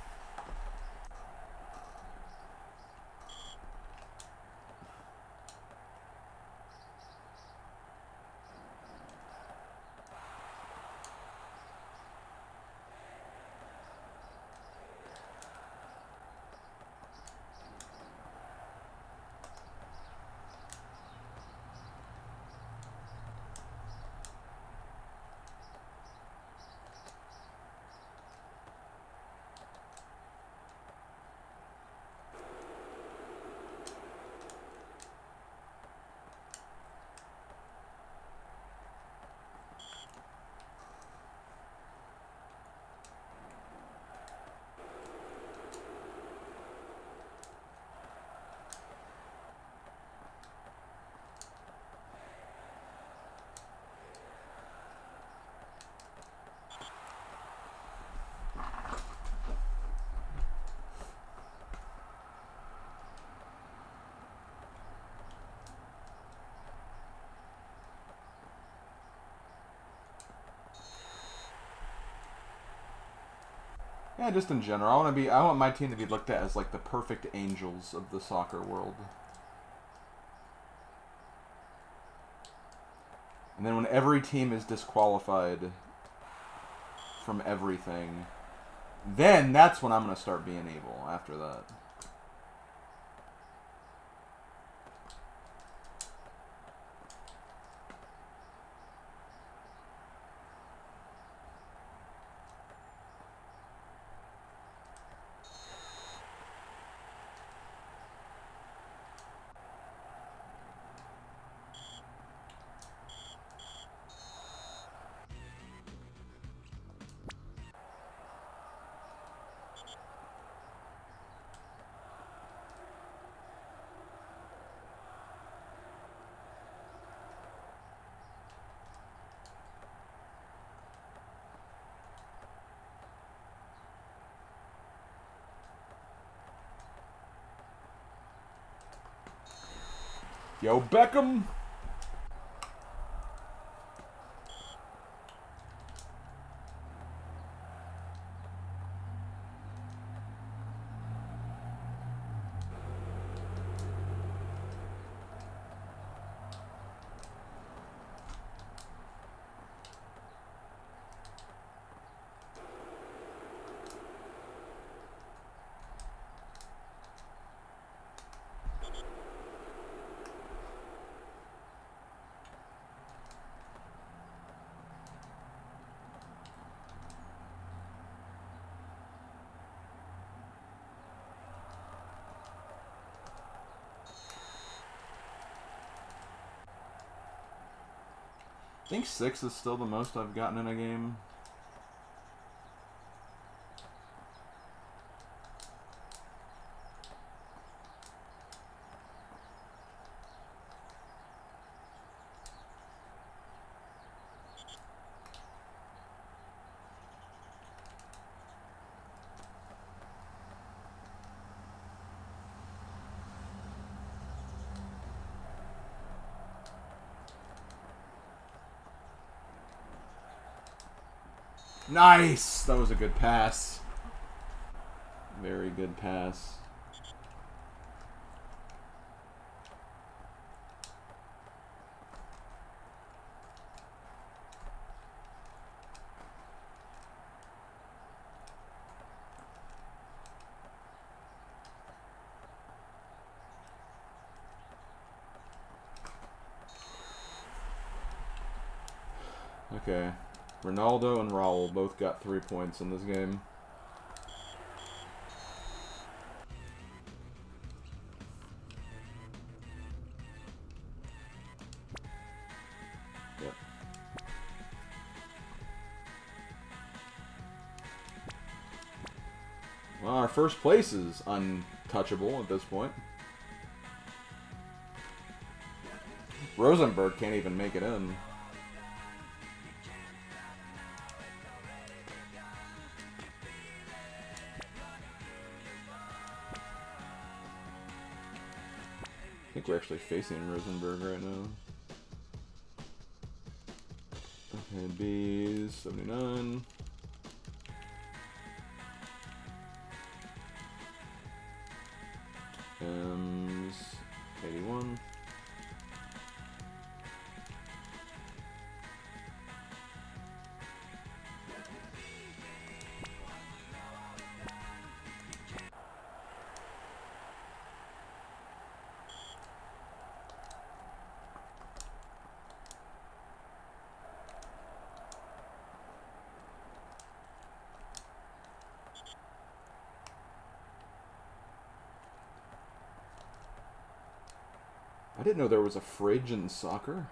Yeah, just in general. I want my team to be looked at as like the perfect angels of the soccer world. And then when every team is disqualified from everything, then that's when I'm going to start being evil after that. Yo, Beckham. I think 6 is still the most I've gotten in a game. Nice! That was a good pass. Very good pass. Okay. Ronaldo and Raul both got 3 points in this game. Yep. Well, our first place is untouchable at this point. Rosenberg can't even make it in. I think we're actually facing Rosenberg right now. Okay, B's 79. M's 81. I didn't know there was a fridge in soccer.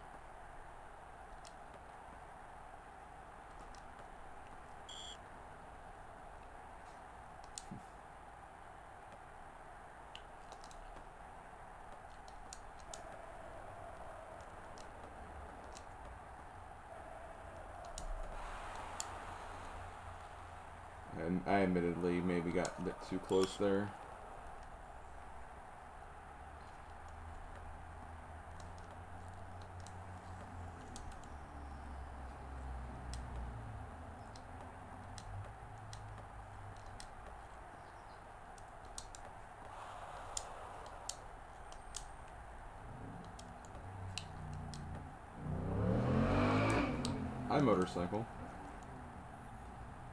And I admittedly maybe got a bit too close there. Hi, motorcycle.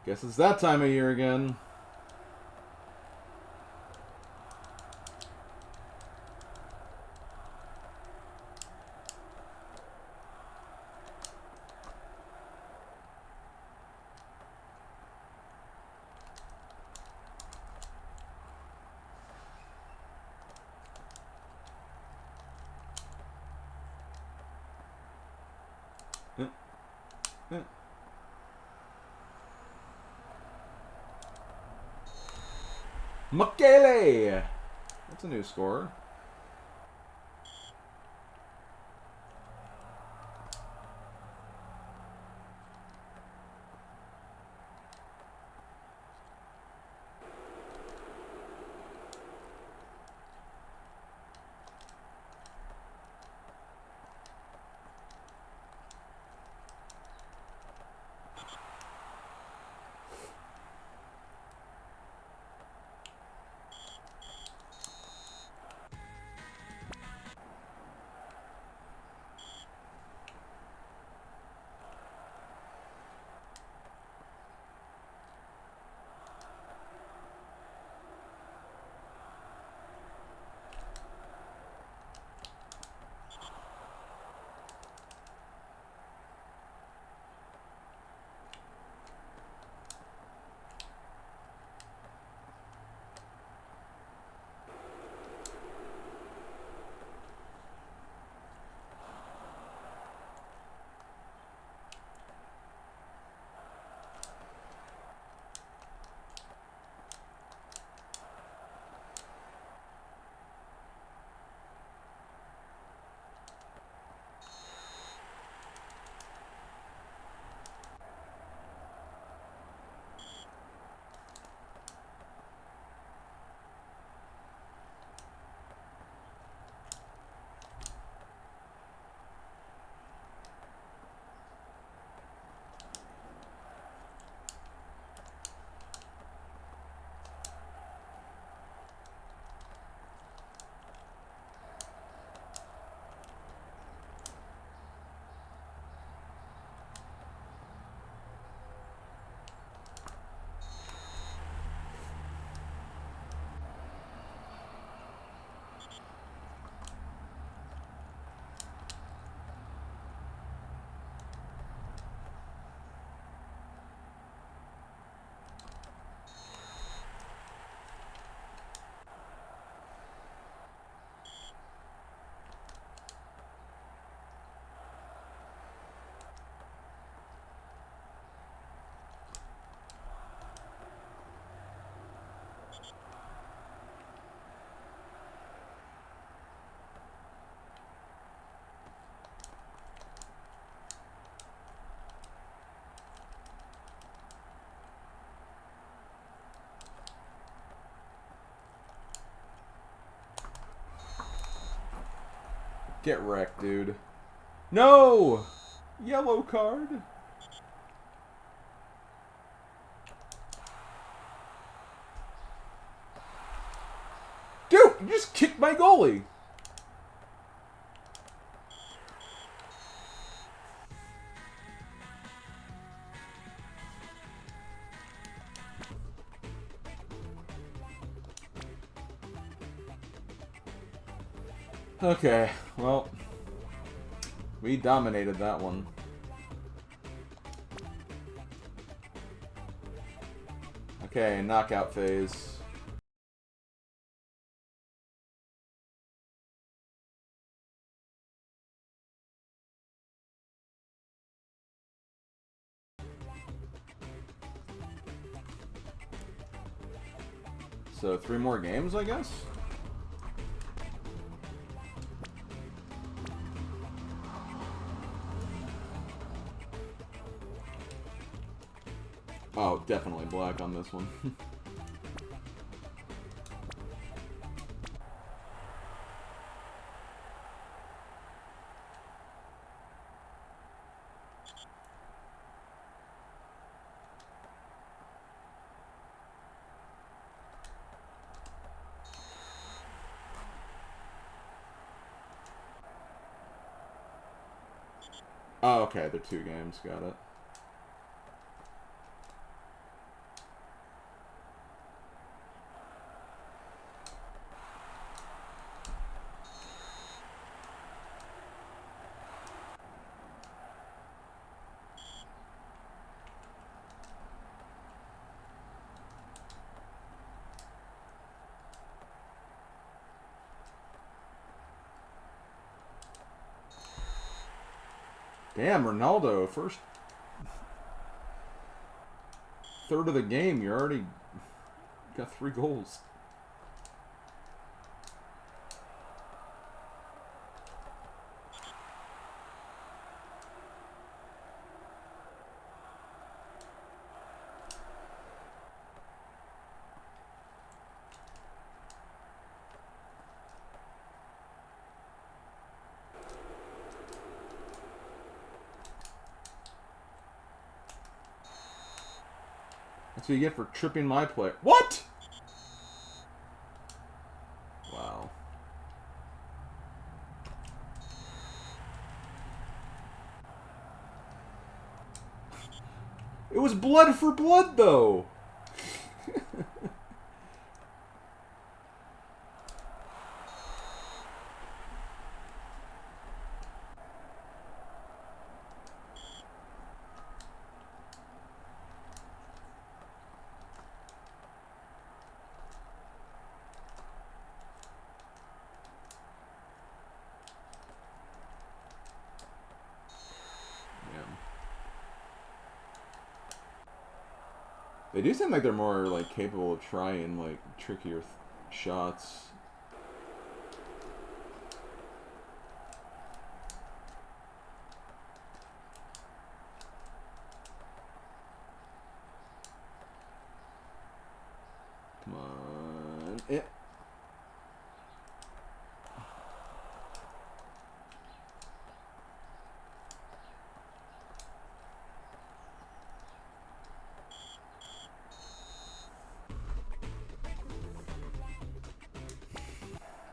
Guess it's that time of year again. Makele! That's a new score. Get wrecked, dude. No! Yellow card. Dude, you just kicked my goalie. Okay, well, we dominated that one. Okay, knockout phase. So 3 more games, I guess? Oh, definitely black on this one. Oh, okay, they're 2 games, got it. Damn, Ronaldo, first third of the game, you already got 3 goals. That's what you get for tripping my player. What? Wow. It was blood for blood, though. They do seem like they're more like capable of trying like trickier shots. Come on. Eh.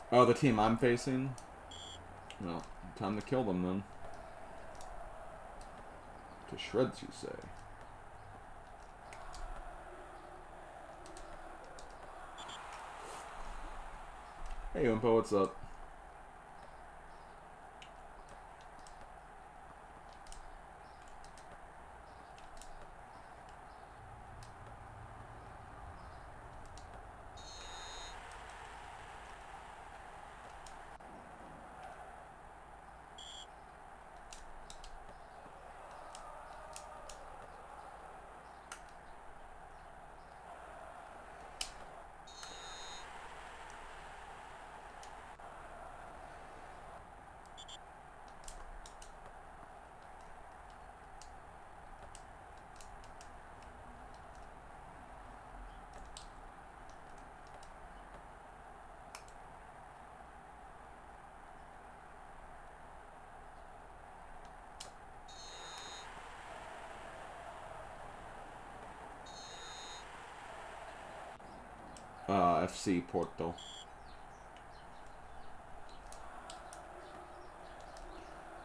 Oh, the team I'm facing? Well, time to kill them then. To shreds, you say. Hey, Oompa, what's up? FC Porto.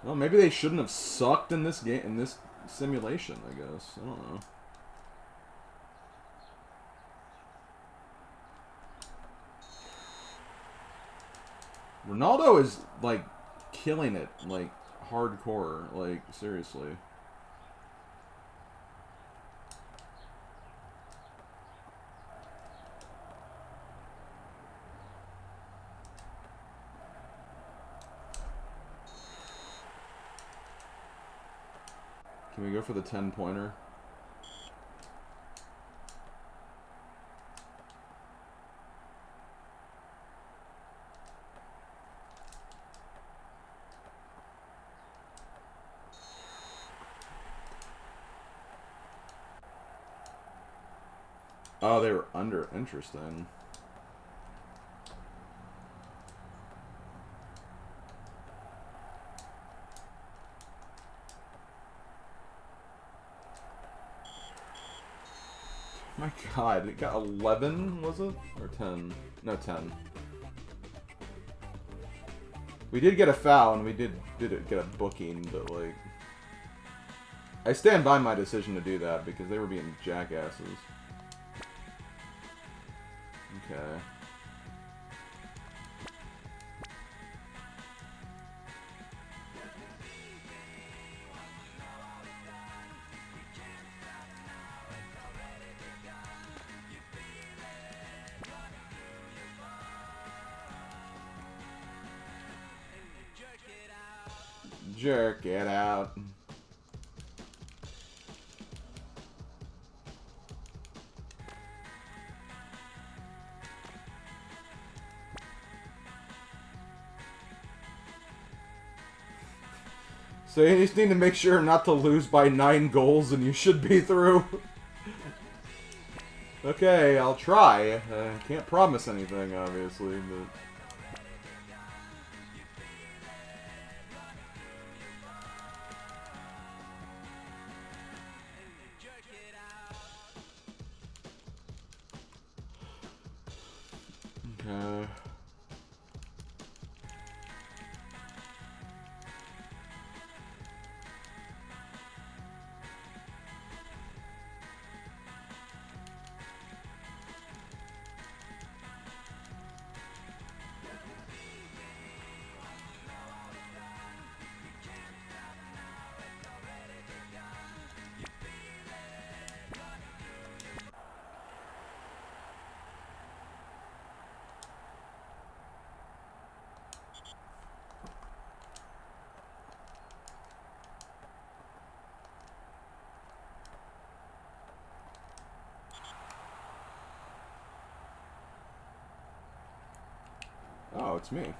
Well, maybe they shouldn't have sucked in this game, in this simulation, I guess. I don't know. Ronaldo is, like, killing it, like, hardcore, like, seriously. Can we go for the 10-pointer? Oh, they were under. Interesting. My God, it got 11, was it? Or 10? No, 10. We did get a foul, and we did get a booking, but, like... I stand by my decision to do that, because they were being jackasses. Okay. Jerk it out. So you just need to make sure not to lose by 9 goals and you should be through. Okay, I'll try. Can't promise anything, obviously, but... Okay. Oh, it's me.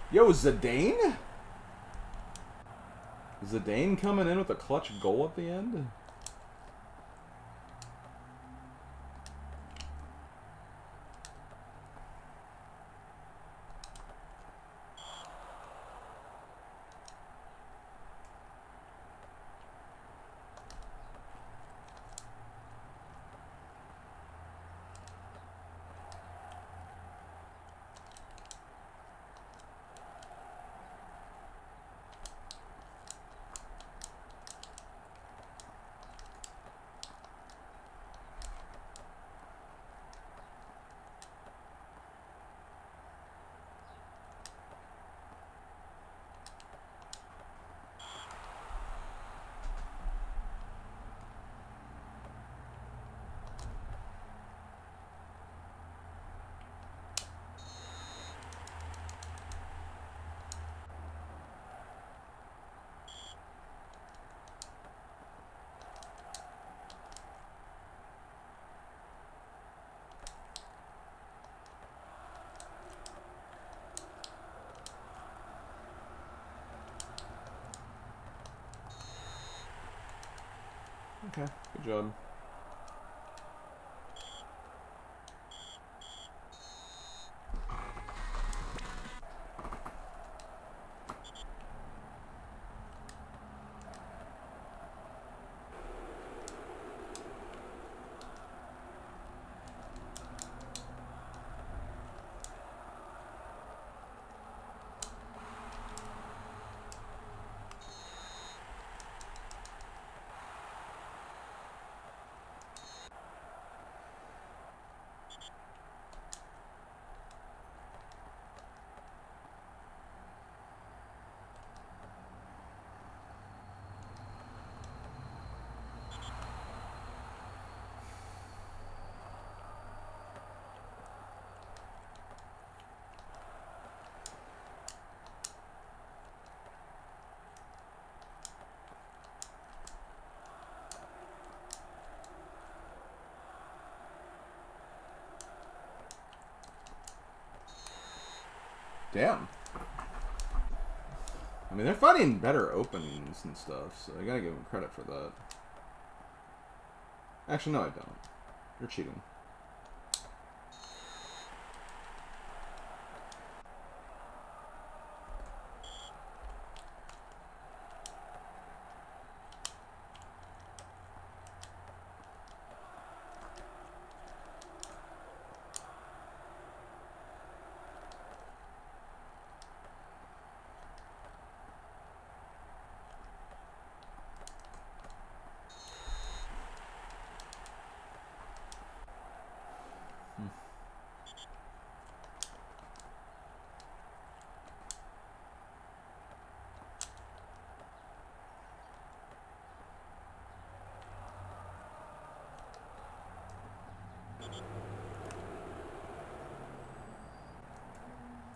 Yo, Zidane? Zidane coming in with a clutch goal at the end? Okay, good job. Damn. I mean, they're finding better openings and stuff, so I gotta give them credit for that. Actually, no, I don't. You're cheating.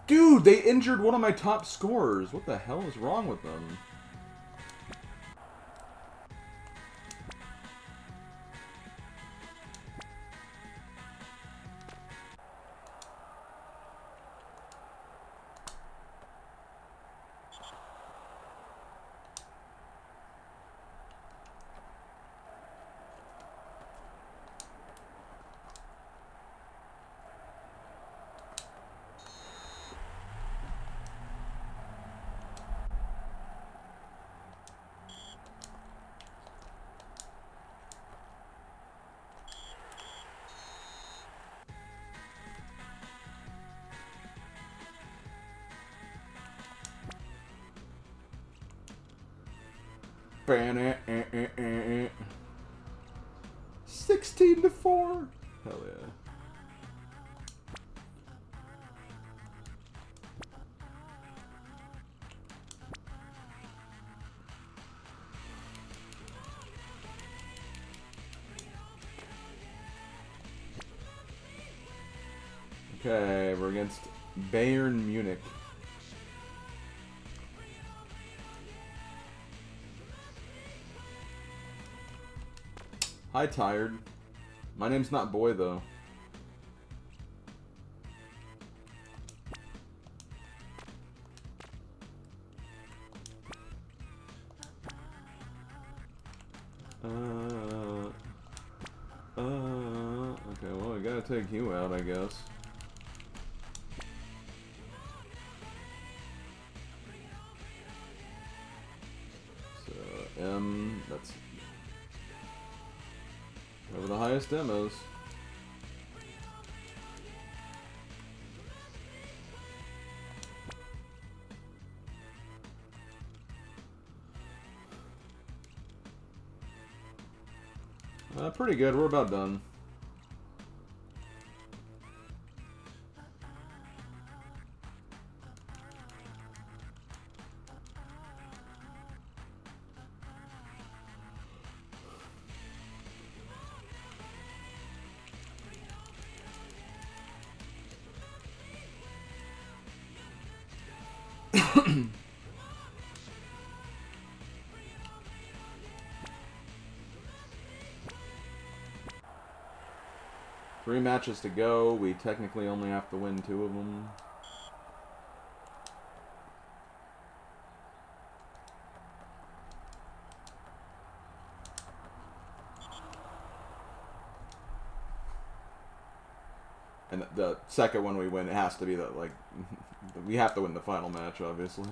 Dude, they injured one of my top scorers. What the hell is wrong with them? Ban 16-4. Hell yeah. Okay, we're against Bayern Munich. Hi, Tired. My name's not Boy, though. Okay, well, I gotta take you out, I guess. So, M, that's whatever the highest M is. Pretty good, we're about done. Three matches to go. We technically only have to win 2 of them. And the second one we win, it has to be that, like, we have to win the final match, obviously.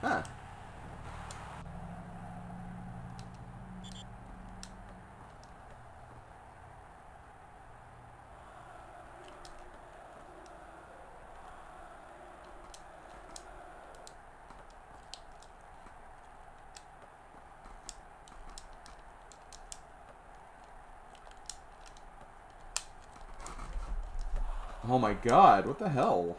Huh. Oh my god, what the hell?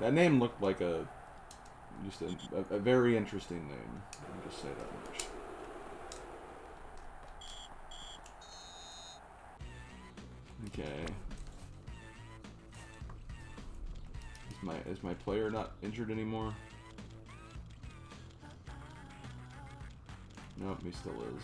That name looked like just a very interesting name. I'll just say that much. Okay. Is my player not injured anymore? Nope, he still is.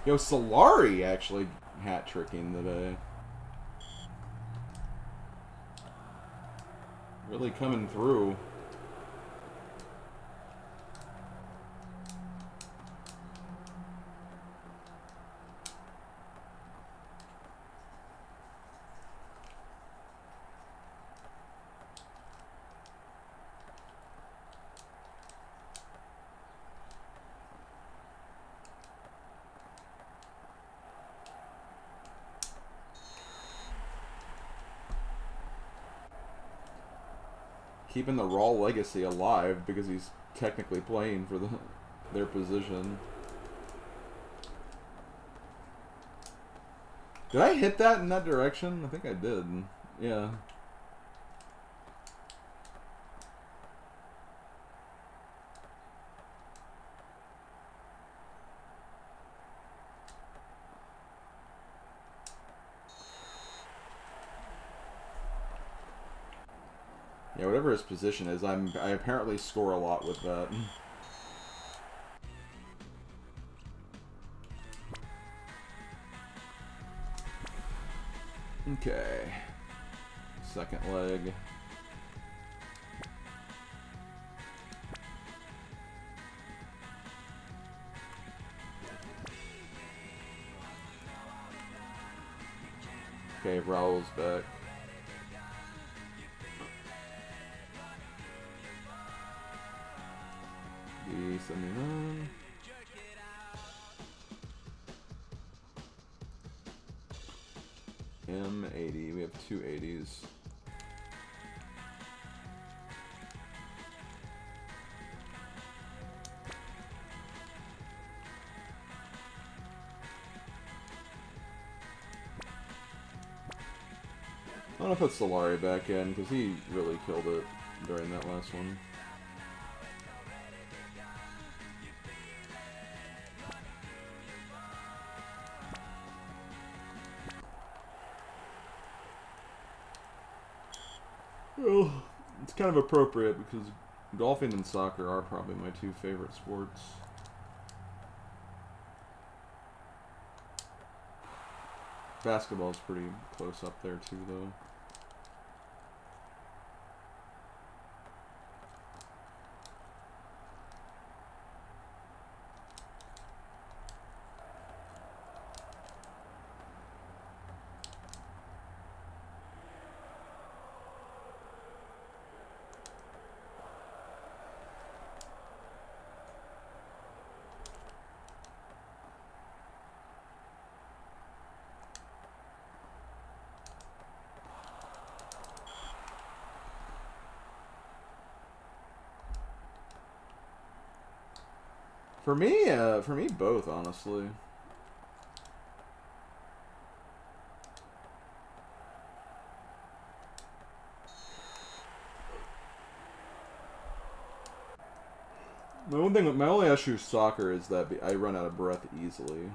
Yo, Solari actually hat-tricking today. Really coming through. Keeping the Raw legacy alive because he's technically playing for their position. Did I hit that in that direction? I think I did. Yeah. Yeah, whatever his position is, I apparently score a lot with that. Okay. Second leg. Okay, Raul's back. B79. M80. We have two 80s. I don't know if it's Solari back in, because he really killed it during that last one. Well, it's kind of appropriate because golfing and soccer are probably my two favorite sports. Basketball's pretty close up there too, though. For me, both, honestly. My only issue with soccer is that I run out of breath easily.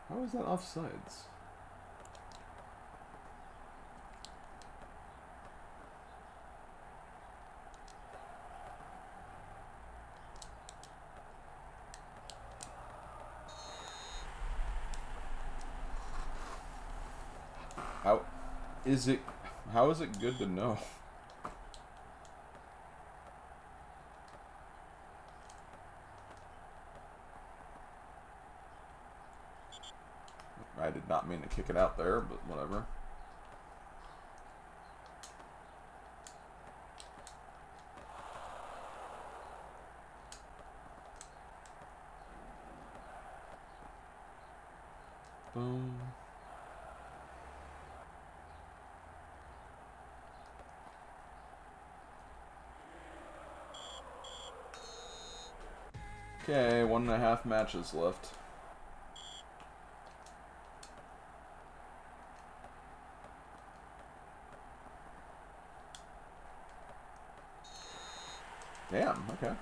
How is that offsides? How is it good to know? I did not mean to kick it out there, but whatever. Boom. Okay, 1.5 matches left. Damn, okay.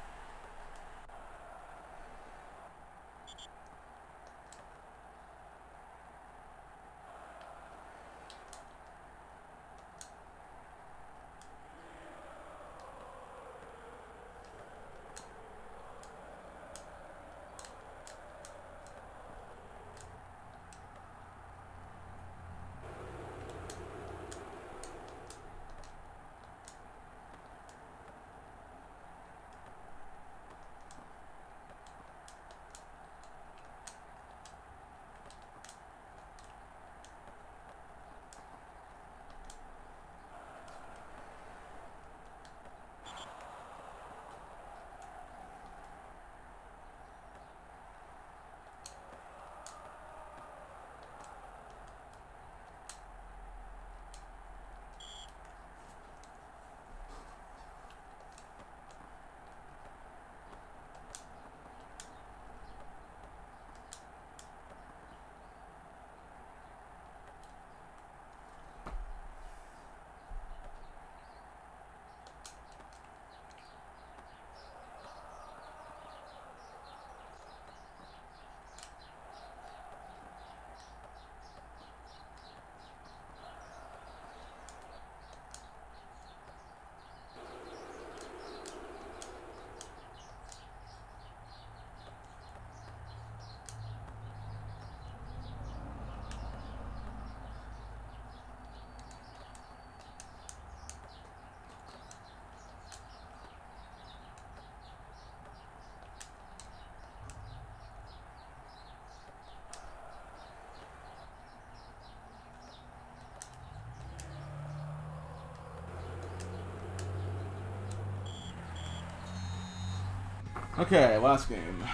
Okay, last game.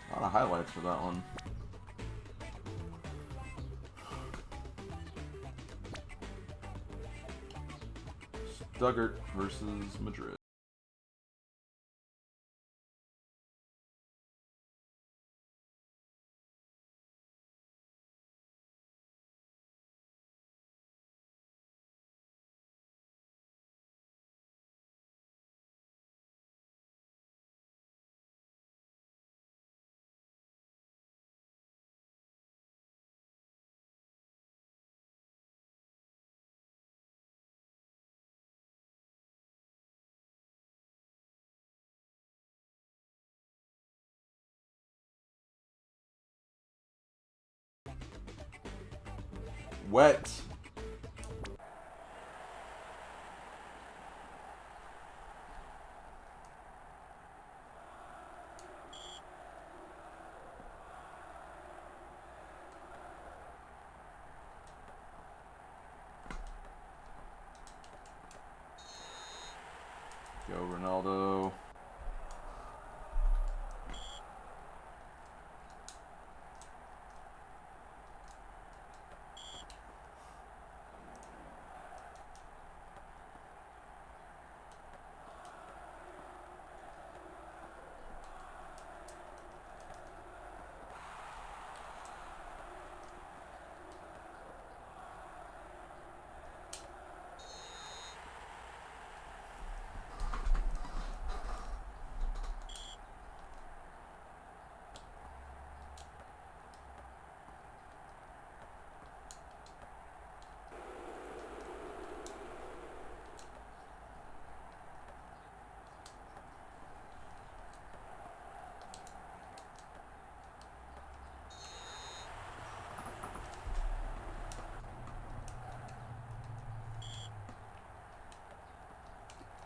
A lot of highlights for that one. Stuttgart versus Madrid. Wet. Go Ronaldo.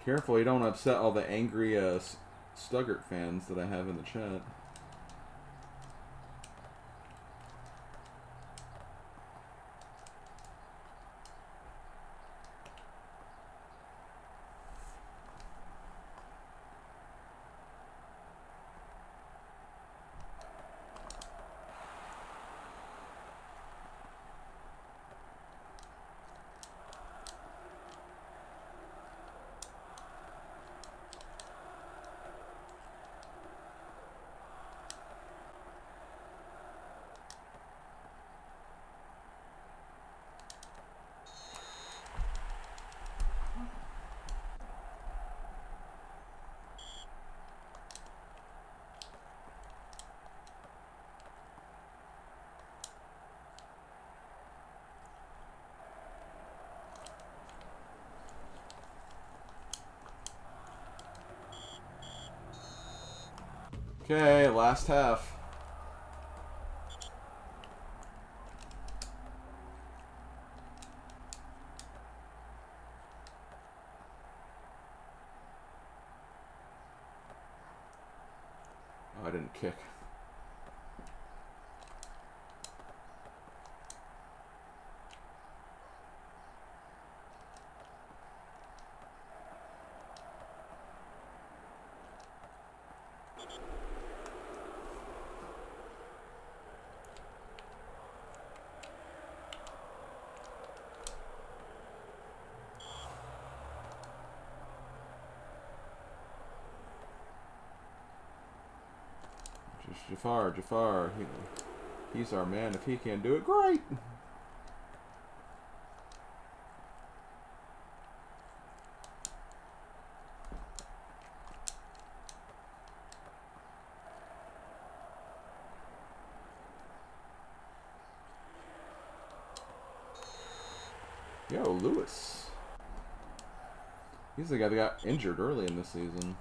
Careful, you don't upset all the angry Stuttgart fans that I have in the chat. Okay, last half. Oh, I didn't kick. Jafar, he's our man. If he can't do it, great. Yo, Lewis. He's the guy that got injured early in the season.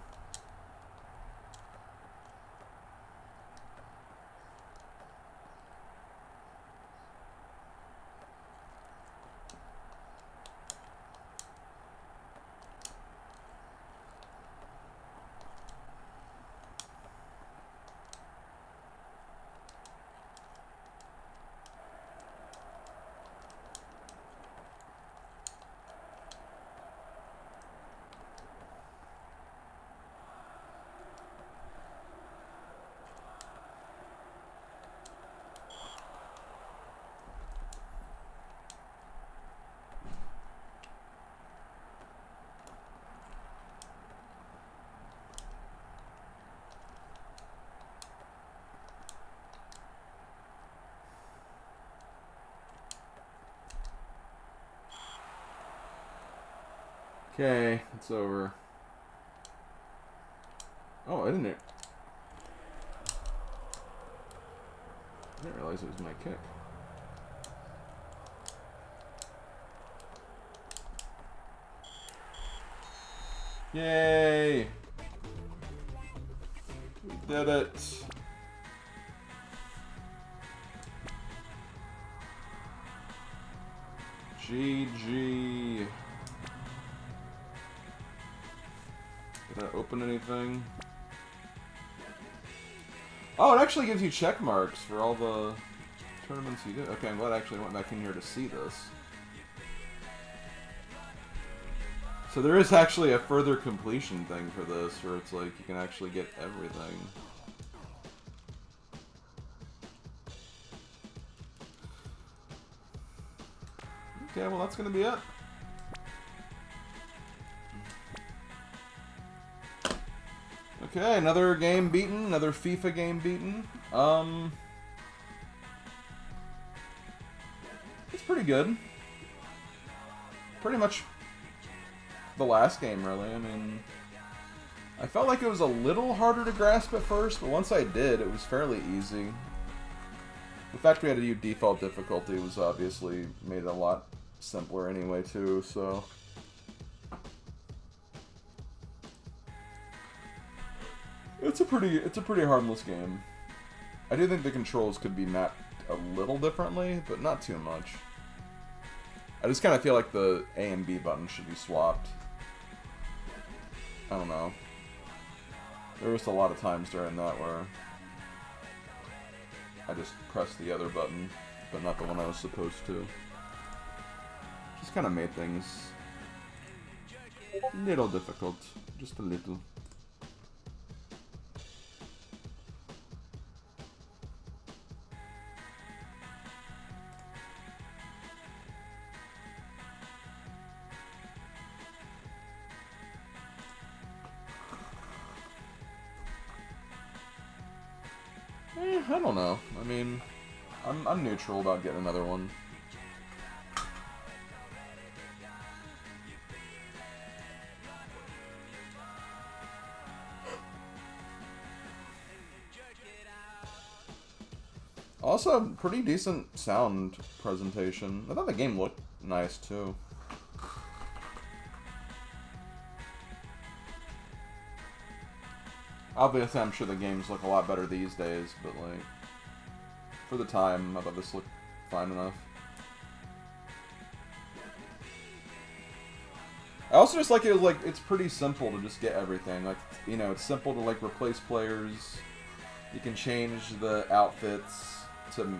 Okay, it's over. Oh, I didn't realize it was my kick. Yay! We did it! GG. Did I open anything? Oh, it actually gives you check marks for all the tournaments you did. Okay, I'm glad I actually went back in here to see this. So there is actually a further completion thing for this, where it's like you can actually get everything. Okay, well that's gonna be it. Okay, another game beaten, another FIFA game beaten. It's pretty good. Pretty much the last game, really. I mean, I felt like it was a little harder to grasp at first, but once I did, it was fairly easy. The fact we had to use default difficulty was obviously made it a lot simpler anyway, too, so... It's a pretty harmless game. I do think the controls could be mapped a little differently, but not too much. I just kind of feel like the A and B buttons should be swapped. I don't know. There was a lot of times during that where I just pressed the other button, but not the one I was supposed to. Just kind of made things a little difficult. Just a little. I don't know. I mean, I'm neutral about getting another one. Also, pretty decent sound presentation. I thought the game looked nice too. Obviously, I'm sure the games look a lot better these days, but like, for the time, I thought this looked fine enough. I also just like it was like, it's pretty simple to just get everything. Like, you know, it's simple to like replace players. You can change the outfits to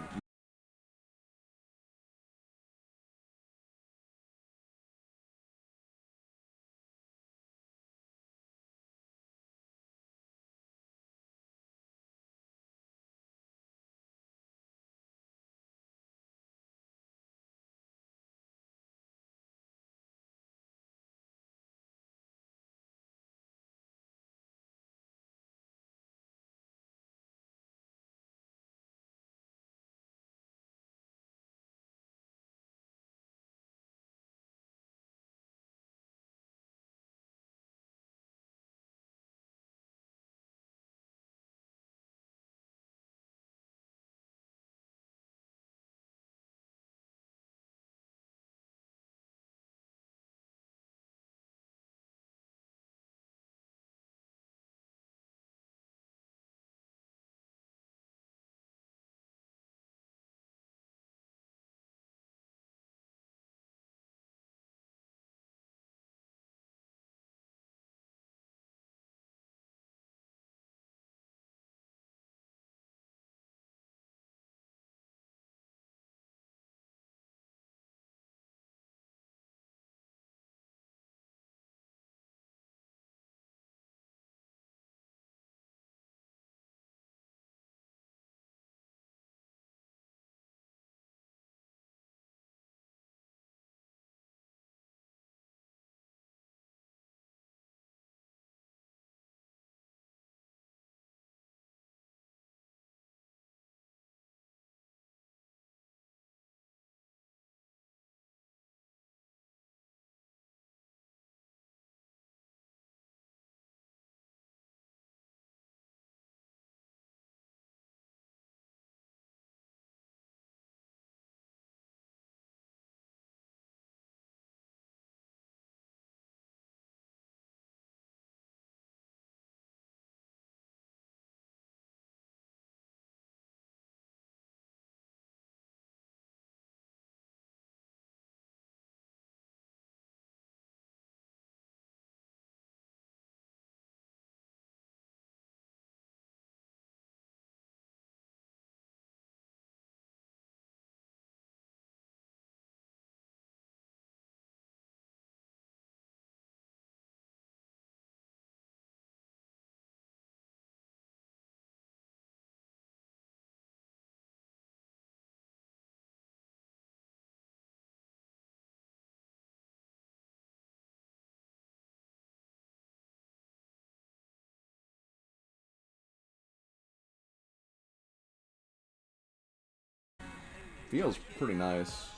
Feels pretty nice.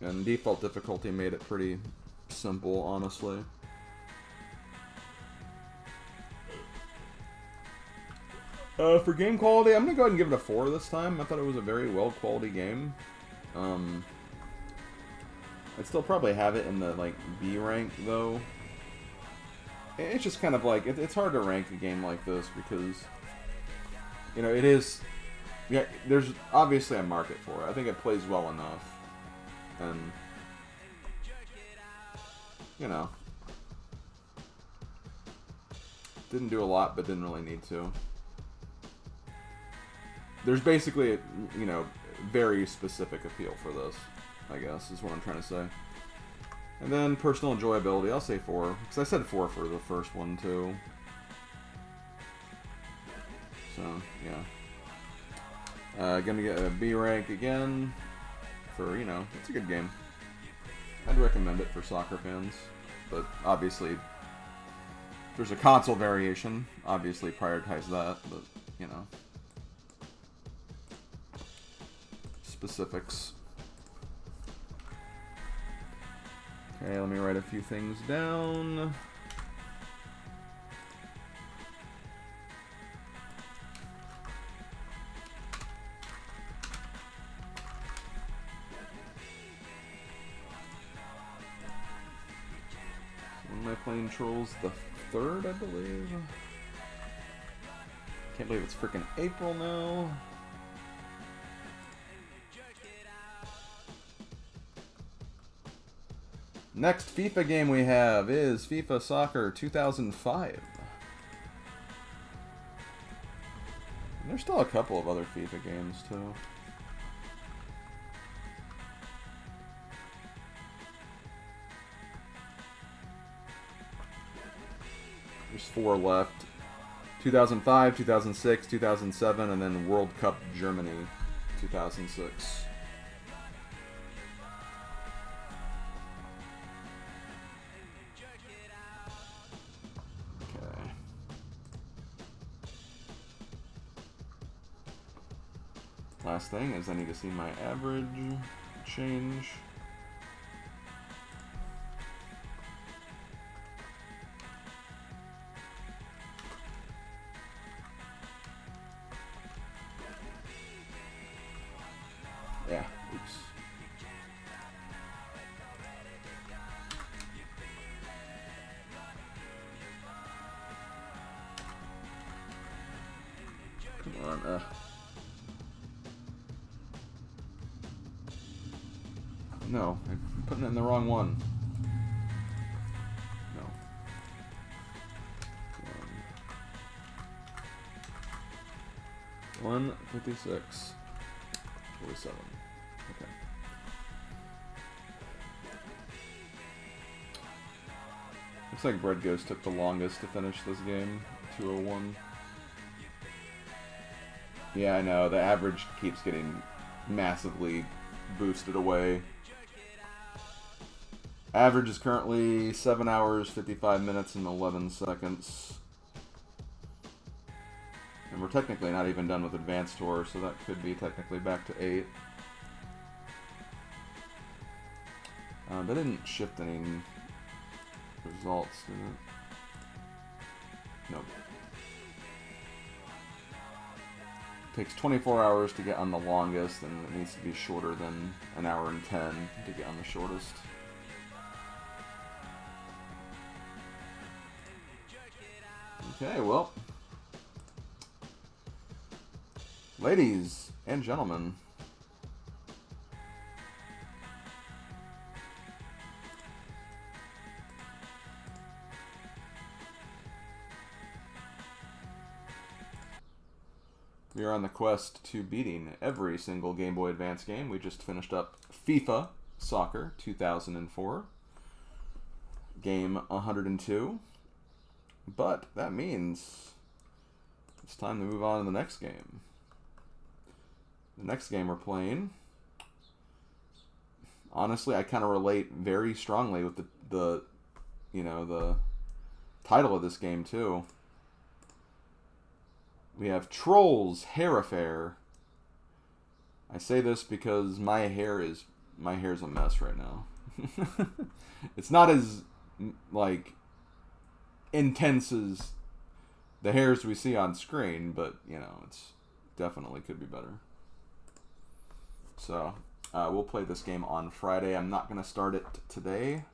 And default difficulty made it pretty simple, honestly. For game quality, I'm going to go ahead and give it a 4 this time. I thought it was a very well-quality game. I'd still probably have it in the, like, B rank, though. It's just kind of like, it's hard to rank a game like this because, you know, it is, yeah, there's obviously a market for it. I think it plays well enough. And, you know, didn't do a lot, but didn't really need to. There's basically, you know, very specific appeal for this, I guess, is what I'm trying to say. And then personal enjoyability, I'll say 4, because I said 4 for the first one, too. So, yeah. Gonna get a B rank again for, you know, it's a good game. I'd recommend it for soccer fans, but obviously, if there's a console variation, obviously prioritize that, but, you know. Specifics. Okay, let me write a few things down. When am I playing Trolls the 3rd, I believe? Can't believe it's freaking April now. Next FIFA game we have is FIFA Soccer 2005. And there's still a couple of other FIFA games, too. There's 4 left. 2005, 2006, 2007, and then World Cup Germany 2006. Last thing is I need to see my average change. Yeah, oops. Come on, No, I'm putting it in the wrong one. No. 156. 47. Okay. Looks like Bread Ghost took the longest to finish this game. 201. Yeah, I know. The average keeps getting massively boosted away. Average is currently 7 hours, 55 minutes, and 11 seconds. And we're technically not even done with Advanced Tour, so that could be technically back to 8. They didn't shift any results, did it? Nope. Takes 24 hours to get on the longest, and it needs to be shorter than 1 hour and 10 to get on the shortest. Okay, well, ladies and gentlemen, we are on the quest to beating every single Game Boy Advance game. We just finished up FIFA Soccer 2004, game 102. But that means it's time to move on to the next game. The next game we're playing, honestly, I kind of relate very strongly with the you know, the title of this game too. We have Trolls Hair Affair I say this because my hair's a mess right now. It's not as like intense as the hairs we see on screen, but you know, it's definitely could be better. So we'll play this game on Friday. I'm not gonna start it today.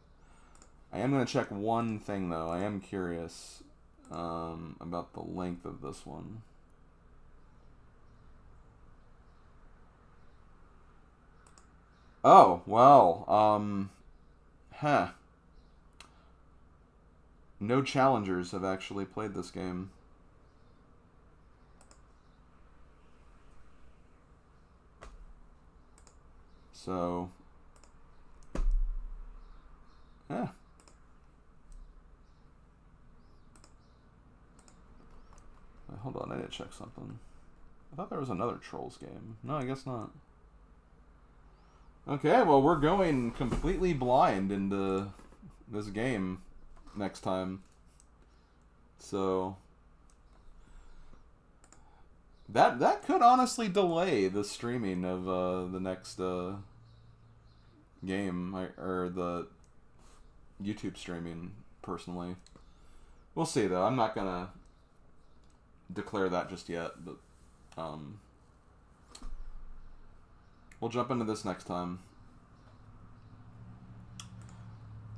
I am gonna check one thing though. I am curious about the length of this one. Oh, well, no challengers have actually played this game. So, yeah. Hold on, I need to check something. I thought there was another Trolls game. No, I guess not. Okay, well, we're going completely blind into this game next time. So that could honestly delay the streaming of the next game or the YouTube streaming. Personally, we'll see though. I'm not gonna declare that just yet, but we'll jump into this next time.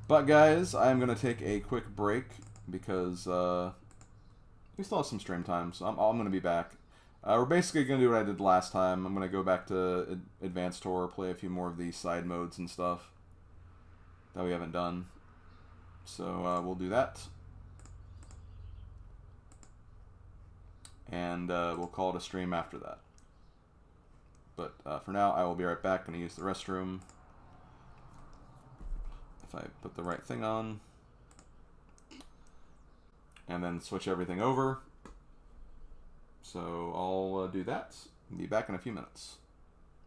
But guys, I'm going to take a quick break because we still have some stream time, so I'm going to be back. We're basically going to do what I did last time. I'm going to go back to Advanced Tour, play a few more of these side modes and stuff that we haven't done. So we'll do that. And we'll call it a stream after that. But for now, I will be right back. I'm going to use the restroom. If I put the right thing on. And then switch everything over. So I'll do that. Be back in a few minutes.